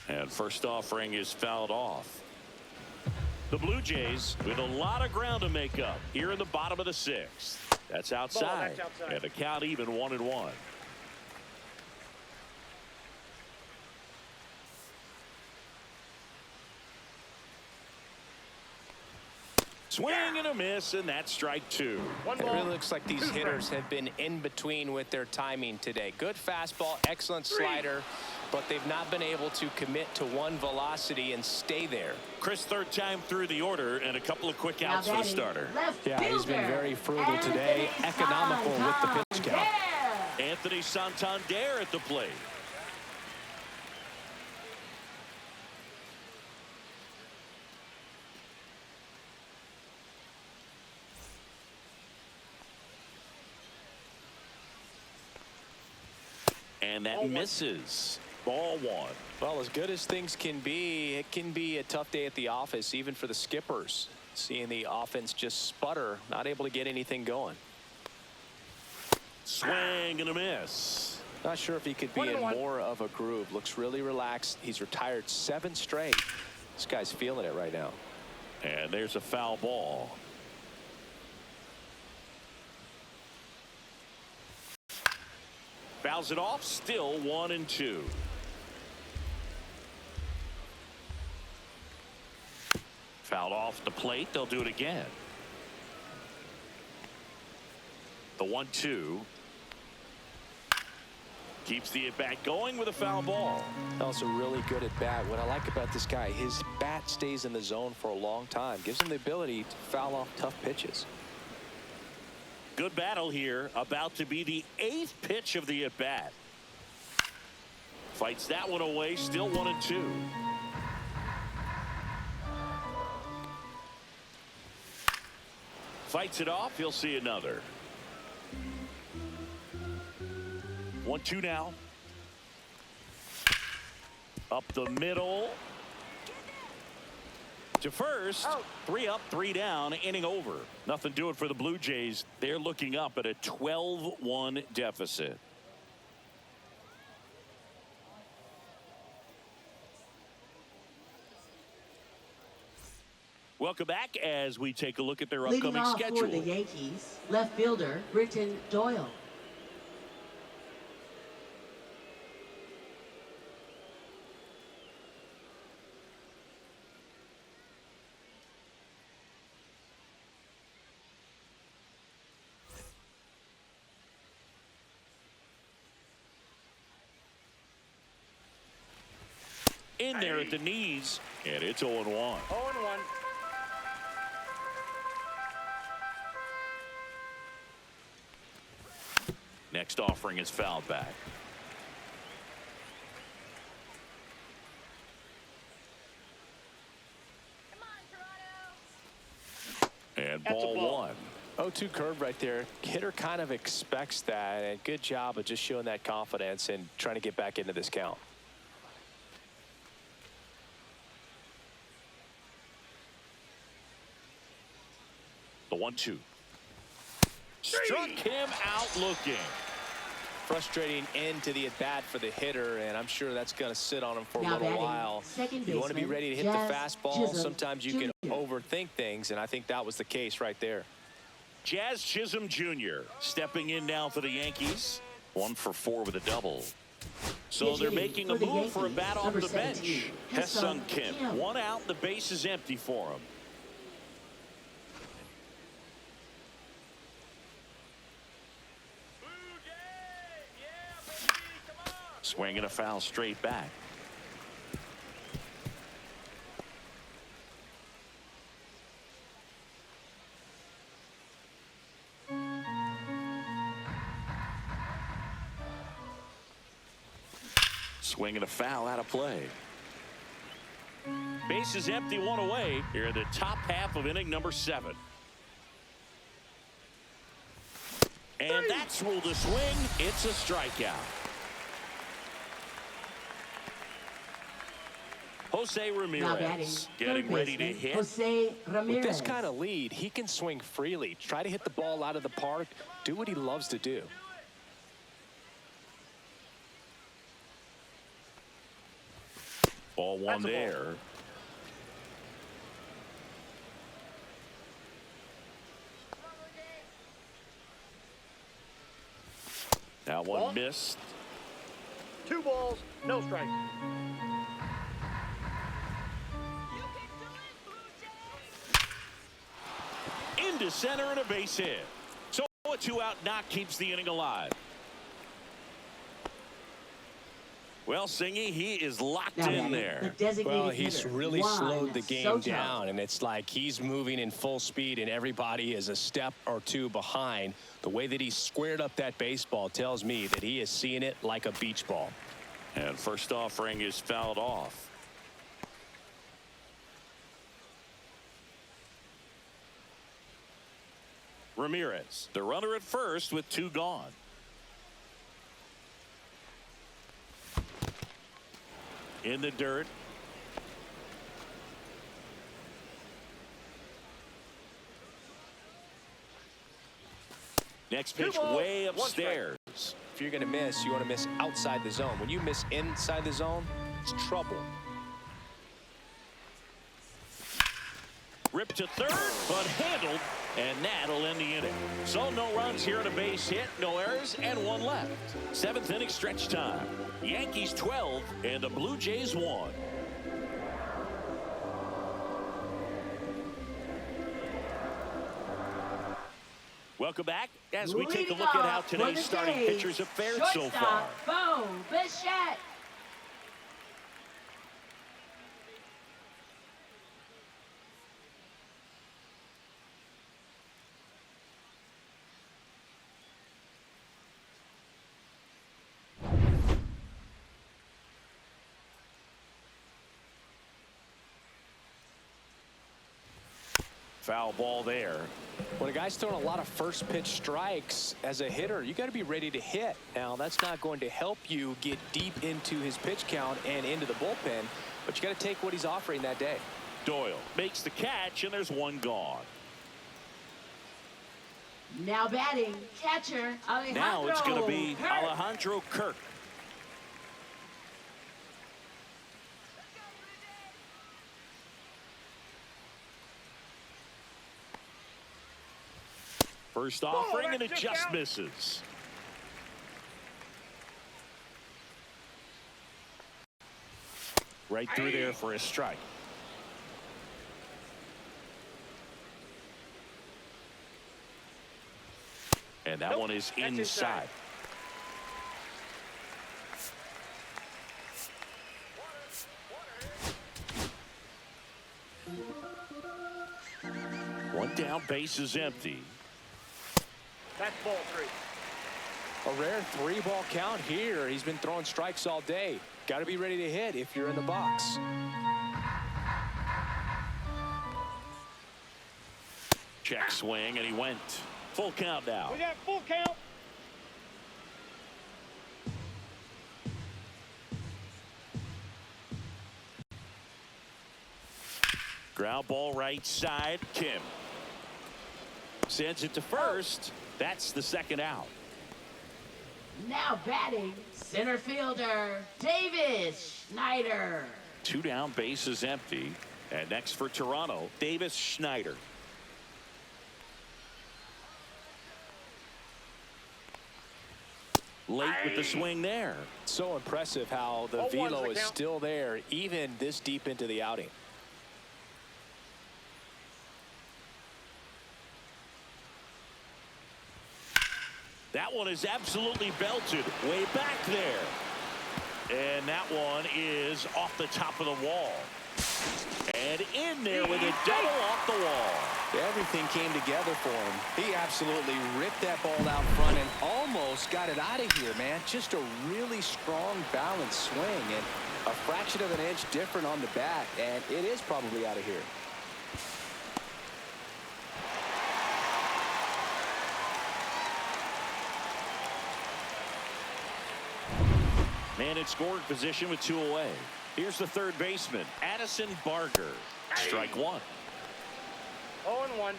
And first offering is fouled off. The Blue Jays with a lot of ground to make up here in the bottom of the 6th. That's outside. That's outside. And the count even 1-1. Swing and a miss, and that's strike 2. It really looks like these hitters have been in between with their timing today. Good fastball, excellent slider, but they've not been able to commit to one velocity and stay there. Chris, 3rd time through the order, and a couple of quick outs for the starter. Yeah, he's been very frugal today, economical with the pitch count. Anthony Santander at the plate. And that misses. Ball 1. Well, as good as things can be, it can be a tough day at the office, even for the skippers. Seeing the offense just sputter, not able to get anything going. Swing and a miss. Not sure if he could be in more of a groove. Looks really relaxed. He's retired 7 straight. This guy's feeling it right now. And there's a foul ball. Fouls it off. Still 1-2. Fouled off the plate. They'll do it again. The 1-2. Keeps the at-bat going with a foul ball. Also really good at bat. What I like about this guy, his bat stays in the zone for a long time. Gives him the ability to foul off tough pitches. Good battle here. About to be the 8th pitch of the at-bat. Fights that one away. Still 1-2. Fights it off. He'll see another. 1-2 now. Up the middle. To first. 3 up, 3 down. Inning over. Nothing doing for the Blue Jays. They're looking up at a 12-1 deficit. Welcome back as we take a look at their upcoming schedule. For the Yankees, left fielder Britton Doyle. In there at the knees, and it's 0-1. 0-1. Next offering is fouled back. And ball 1. 0-2 curve right there. Hitter kind of expects that, and good job of just showing that confidence and trying to get back into this count. The 1-2. Struck him out looking. Frustrating end to the at-bat for the hitter, and I'm sure that's going to sit on him for a Now little batting, while. second You want to be baseman, ready to hit the Jazz fastball. Chisholm Sometimes you can Jr. overthink things, and I think that was the case right there. Jazz Chisholm Jr. stepping in now for the Yankees. 1 for 4 with a double. So they're making a move for a bat off the bench. Hesung Kim. 1 out. The base is empty for him. Swinging a foul straight back. Swinging a foul out of play. Base is empty, 1 away here in the top half of inning number 7. And that's ruled a swing. It's a strikeout. Jose Ramirez getting ready to hit. Jose Ramirez. With this kind of lead, he can swing freely, try to hit the ball out of the park, do what he loves to do. Ball one there. That one missed. 2 balls, no strike. Into center and a base hit. So a 2-out knock keeps the inning alive. Well, Singy, he is locked in there. Well, he's really slowed the game down, and it's like he's moving in full speed, and everybody is a step or two behind. The way that he squared up that baseball tells me that he is seeing it like a beach ball. And first offering is fouled off. Ramirez, the runner at first with 2 gone. In the dirt. Next pitch way upstairs. If you're going to miss, you want to miss outside the zone. When you miss inside the zone, it's trouble. Ripped to third, but handled, and that'll end the inning. So no runs here and a base hit, no errors, and 1 left. 7th inning stretch time. Yankees 12 and the Blue Jays 1. Welcome back as we take a look at how today's starting pitchers have fared so far. Bo Bichette. Foul ball there. When a guy's throwing a lot of first pitch strikes as a hitter, you got to be ready to hit. Now, that's not going to help you get deep into his pitch count and into the bullpen, but you got to take what he's offering that day. Doyle makes the catch, and there's 1 gone. Now batting, catcher Alejandro. Now it's going to be Alejandro Kirk. First offering, and it just misses. Right through there for a strike. And that one is inside. One down, base is empty. That's ball 3. A rare 3-ball count here. He's been throwing strikes all day. Got to be ready to hit if you're in the box. Check swing, and he went. Full count now. We got full count. Ground ball right side. Kim sends it to first. That's the 2nd out. Now batting, center fielder Davis Schneider. 2 down, base is empty. And next for Toronto, Davis Schneider. Late with the swing there. So impressive how the velo is still there even this deep into the outing. That one is absolutely belted way back there. And that one is off the top of the wall. And in there with a double off the wall. Everything came together for him. He absolutely ripped that ball out front and almost got it out of here, man. Just a really strong, balanced swing, and a fraction of an inch different on the bat, and it is probably out of here. Man in scoring position with 2 away. Here's the third baseman, Addison Barger. Strike one. 0-1.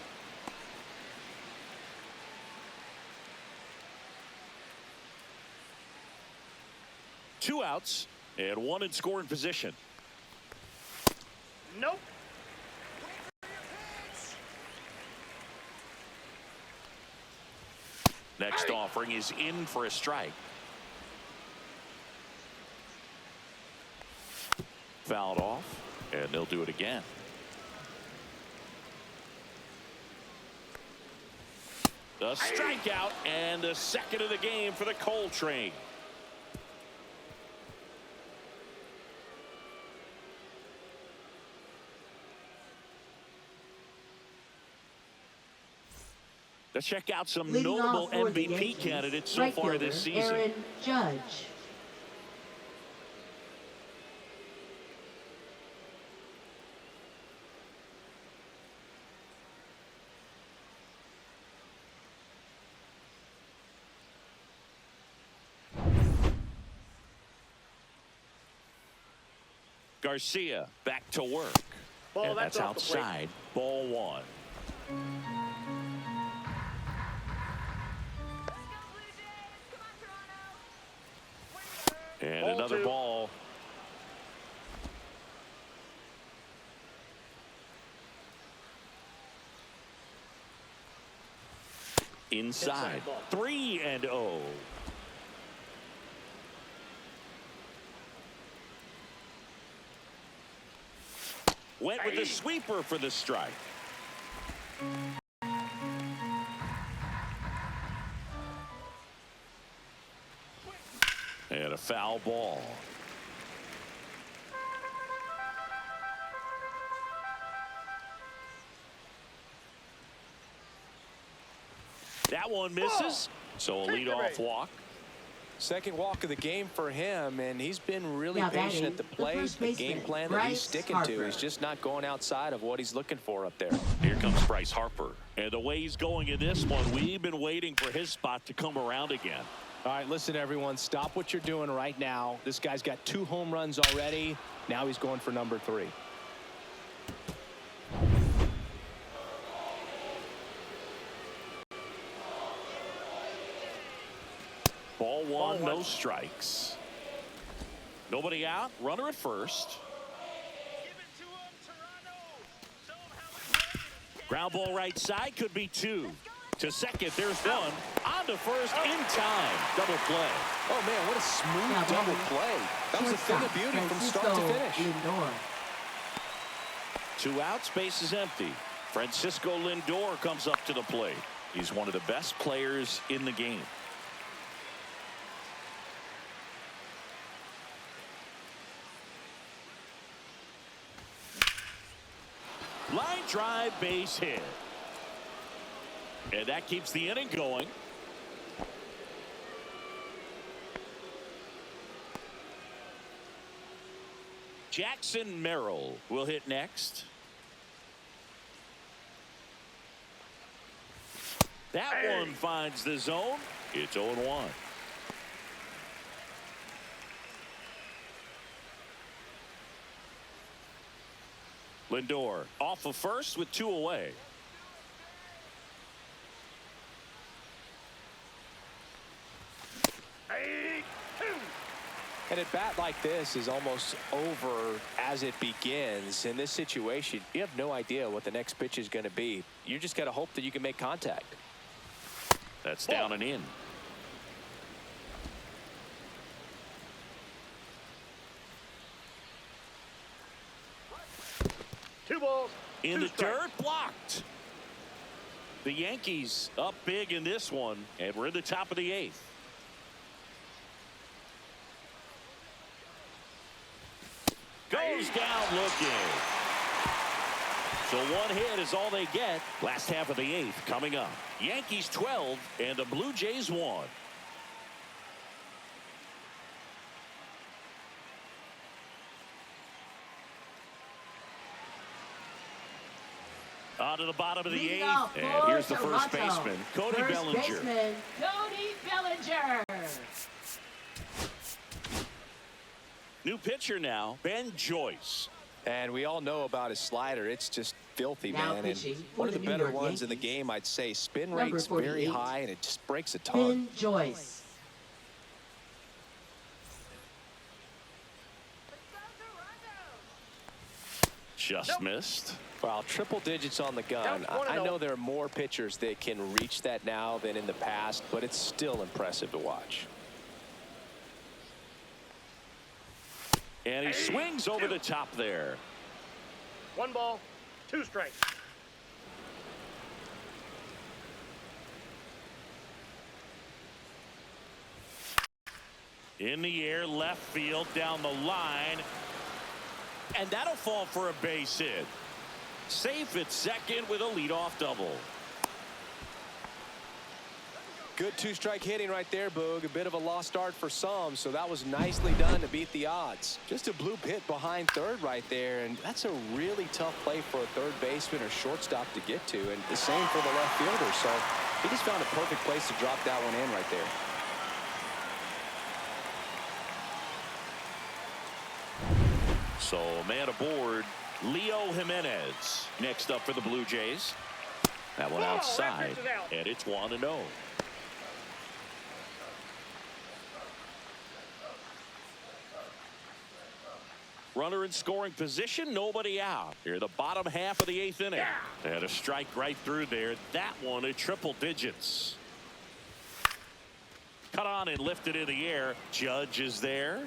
2 outs and 1 in scoring position. Nope. Next offering is in for a strike. Fouled off, and they'll do it again. The strikeout and the second of the game for the Coltrane. Let's check out some Leading notable off for the MVP Yankees, candidates so right far fielder, this season. Aaron Judge. Garcia back to work. Ball, And that's off the plate. outside. Ball one. And Ball another two. ball. Inside. Inside ball. 3-0. Went with the sweeper for the strike. And a foul ball. That one misses. So a Take the leadoff bait. walk. Second walk of the game for him, and he's been really Now patient at the batting, the plate. first The game baseman, plan that he's Bryce sticking to. Harper. He's just not going outside of what he's looking for up there. Here comes Bryce Harper. And the way he's going in this one, we've been waiting for his spot to come around again. All right, listen, everyone. Stop what you're doing right now. This guy's got 2 home runs already. Now he's going for number 3. Ball one, no strikes. Nobody out. Runner at first. Give it to him, Toronto. Show him how it's played. Ground ball right side, could be 2. To second, there's 1. On to first, in time. Double play. Oh, man, what a smooth Now double batting, play. That was a thing of shortstop, beauty from start to Francisco finish. Lindor. 2 outs, base is empty. Francisco Lindor comes up to the plate. He's one of the best players in the game. Line drive, base hit. And that keeps the inning going. Jackson Merrill will hit next. That one finds the zone. It's 0-1. Lindor off of first with 2 away. And a bat like this is almost over as it begins. In this situation, you have no idea what the next pitch is going to be. You just got to hope that you can make contact. That's down and in. Two balls. In two the strikes. dirt, blocked. The Yankees up big in this one, and we're in the top of the 8th. Goes down looking. So 1 hit is all they get. Last half of the 8th coming up. Yankees 12 and the Blue Jays 1. On to the bottom of the Leading 8th. off And for here's the first Toronto, baseman, Cody first Bellinger. baseman, Cody Bellinger. New pitcher now, Ben Joyce. And we all know about his slider. It's just filthy, Now man. And pitching one for of the the New better York ones in the Yankees. game, I'd say. Spin Number rate's very 48, high, and it just breaks a ton. Ben Joyce. Just missed. Well, triple digits on the gun. Counts 1-0. I know there are more pitchers that can reach that now than in the past, but it's still impressive to watch. And he swings over the top there. 1 ball, 2 strikes. In the air, left field, down the line. And that'll fall for a base hit. Safe at second with a leadoff double. Good two-strike hitting right there, Boog. A bit of a lost start for some, so that was nicely done to beat the odds. Just a bloop hit behind third right there, and that's a really tough play for a third baseman or shortstop to get to, and the same for the left fielder. So he just found a perfect place to drop that one in right there. So a man aboard, Leo Jimenez. Next up for the Blue Jays. That one outside, and it's 1-0. Runner in scoring position, nobody out. Here, the bottom half of the 8th inning. And a strike right through there. That one at triple digits. Cut on and lifted in the air. Judge is there.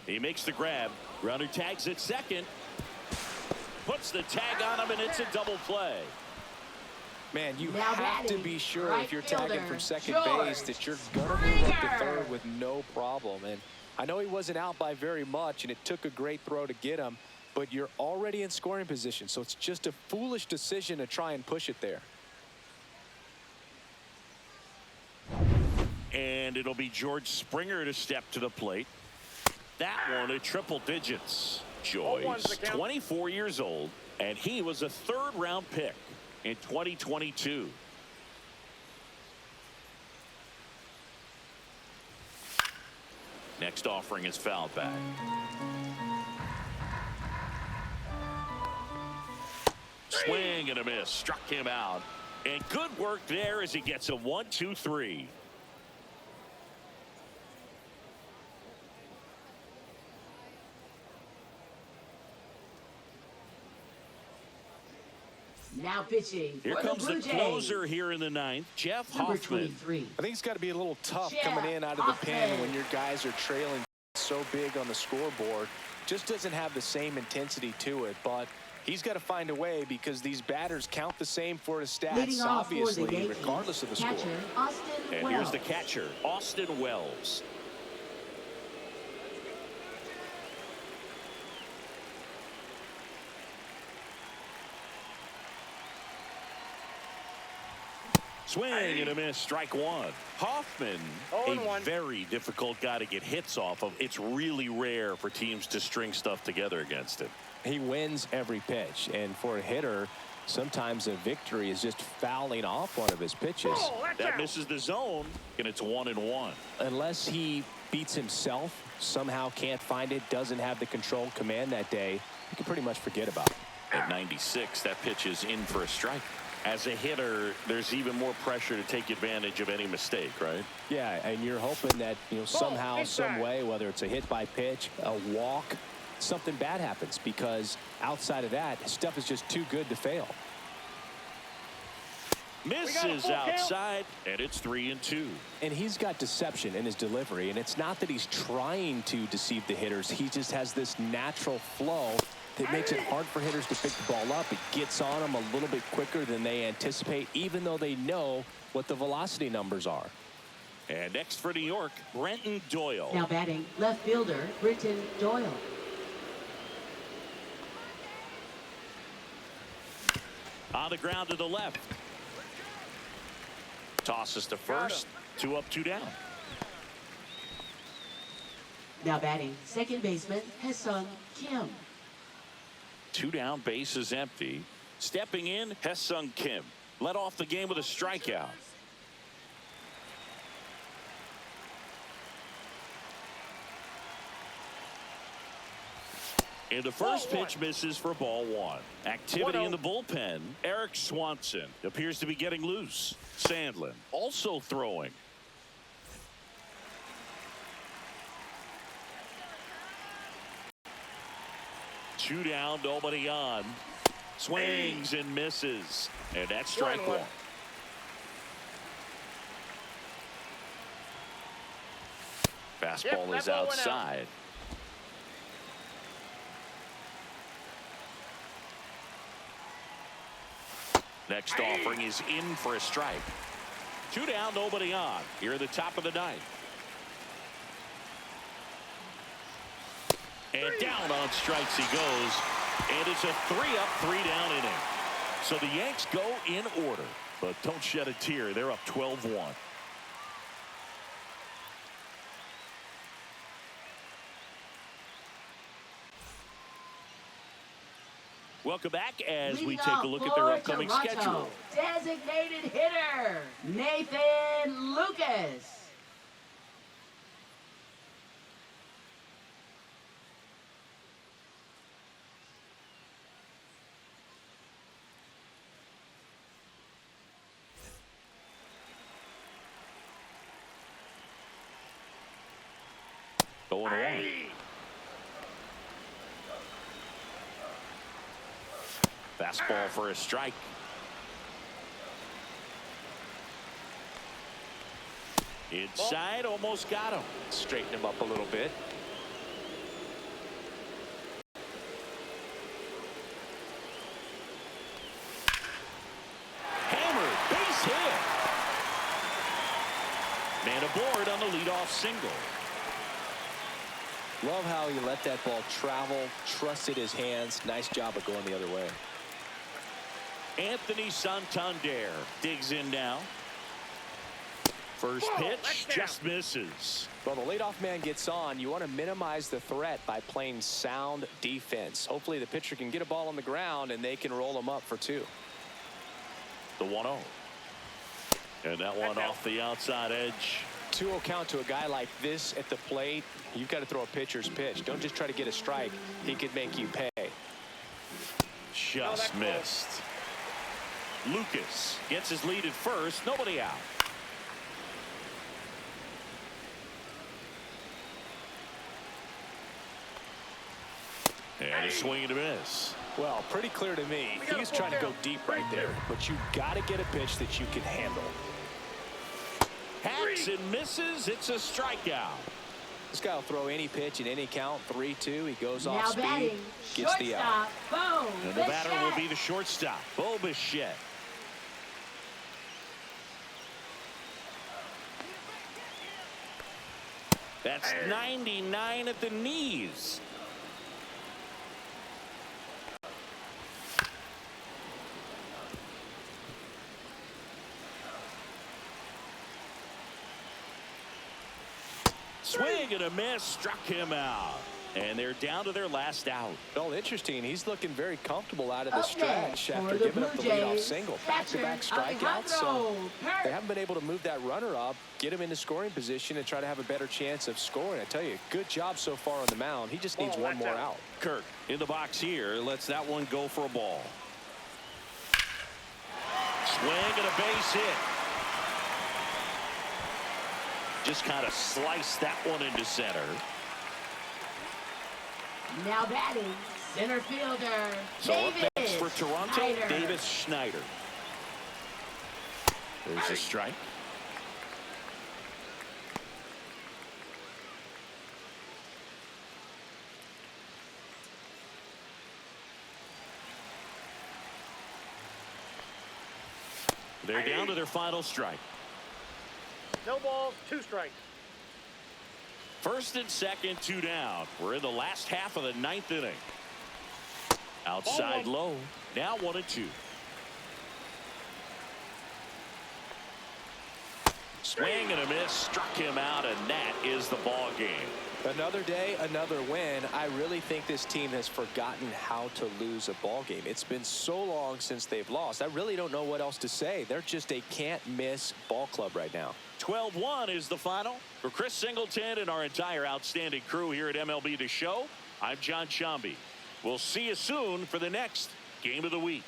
He makes the grab. Runner tags at second. Puts the tag on him, and it's a double play. Man, you Now have to batting, be sure right if you're tagging fielder, from second George base that you're going to move up to Springer. third with no problem. And I know he wasn't out by very much, and it took a great throw to get him, but you're already in scoring position, so it's just a foolish decision to try and push it there. And it'll be George Springer to step to the plate. That one at triple digits. Joyce, 24 years old, and he was a third-round pick in 2022. Next offering is fouled back. Swing and a miss. Struck him out. And good work there as he gets a 1-2-3. Now pitching Here for comes the the Blue closer Jays. here in the 9th, Jeff Number Hoffman. 23. I think it's got to be a little tough Jeff coming in out of the pen Hoffman. when your guys are trailing so big on the scoreboard. Just doesn't have the same intensity to it, but he's got to find a way because these batters count the same for his Leading stats, off for the obviously, Yankees, regardless of the score. catcher, Austin And Wells. here's the catcher, Austin Wells. Swing and a miss, strike one. Hoffman, a 0-1. very difficult guy to get hits off of. It's really rare for teams to string stuff together against him. He wins every pitch, and for a hitter, sometimes a victory is just fouling off one of his pitches. Oh, that's That out. misses the zone, and it's 1-1. Unless he beats himself, somehow can't find it, doesn't have the control command that day, you can pretty much forget about it. At 96, that pitch is in for a strike. As a hitter, there's even more pressure to take advantage of any mistake, right? Yeah, and you're hoping that, somehow, some way, whether it's a hit by pitch, a walk, something bad happens, because outside of that, stuff is just too good to fail. Misses full count. outside, and it's 3-2. And he's got deception in his delivery, and it's not that he's trying to deceive the hitters. He just has this natural flow that makes it hard for hitters to pick the ball up. It gets on them a little bit quicker than they anticipate, even though they know what the velocity numbers are. And next for New York, Brenton Doyle. Now batting left fielder Brenton Doyle. On the ground to the left. Tosses to first. 2 up, 2 down. Now batting second baseman Hesung Kim. 2 down, base is empty. Stepping in, Hesung Kim. Led off the game with a strikeout. And the first pitch misses for ball one. Activity in the bullpen. Eric Swanson appears to be getting loose. Sandlin also throwing. Two down, nobody on. Swings and misses. And that's strike one. Fastball is outside. Next offering is in for a strike. Two down, nobody on. Here at the top of the ninth. And down on strikes he goes. And it's a 3-up, 3-down inning. So the Yanks go in order. But don't shed a tear. They're up 12-1. Welcome back as we take a look at their upcoming schedule. Designated hitter, Nathan Lucas. Going away. Fastball for a strike. Inside, almost got him. Straighten him up a little bit. Hammered, base hit. Man aboard on the leadoff single. Love how he let that ball travel, trusted his hands. Nice job of going the other way. Anthony Santander digs in now. First pitch just misses. Well, the leadoff man gets on. You want to minimize the threat by playing sound defense. Hopefully the pitcher can get a ball on the ground and they can roll him up for two. The 1-0. And that one off the outside edge. 2-0 count to a guy like this at the plate. You've got to throw a pitcher's pitch. Don't just try to get a strike. He could make you pay. Just missed. Lucas gets his lead at first. Nobody out. And a swing and a miss. Well, pretty clear to me. He was trying to go deep right there. But you got to get a pitch that you can handle. Hacks and misses. It's a strikeout. This guy will throw any pitch in any count. 3-2. He goes off Now speed. batting, Gets the out. Bo And the batter will Bichette. be the shortstop, Bo Bichette. That's 99 at the knees. Swing and a miss, struck him out. And they're down to their last out. Well, interesting. He's looking very comfortable out of the Up stretch next after for the giving up the Blue leadoff Jays, single. catcher Back-to-back strikeouts. So Alejandro Kirk. they haven't been able to move that runner up, get him into scoring position, and try to have a better chance of scoring. I tell you, good job so far on the mound. He just needs one more out. Kirk in the box here. Lets that one go for a ball. Swing and a base hit. Just kind of sliced that one into center. Now batting, center fielder, So up Davis next for Toronto, Schneider. Davis Schneider. There's a strike. They're down to their final strike. No balls, 2 strikes. First and second, 2 down. We're in the last half of the 9th inning. Outside low. Now 1-2. Swing and a miss. Struck him out, and that is the ball game. Another day, another win. I really think this team has forgotten how to lose a ball game. It's been so long since they've lost. I really don't know what else to say. They're just a can't-miss ball club right now. 12-1 is the final. For Chris Singleton and our entire outstanding crew here at MLB The Show, I'm John Shambi. We'll see you soon for the next Game of the Week.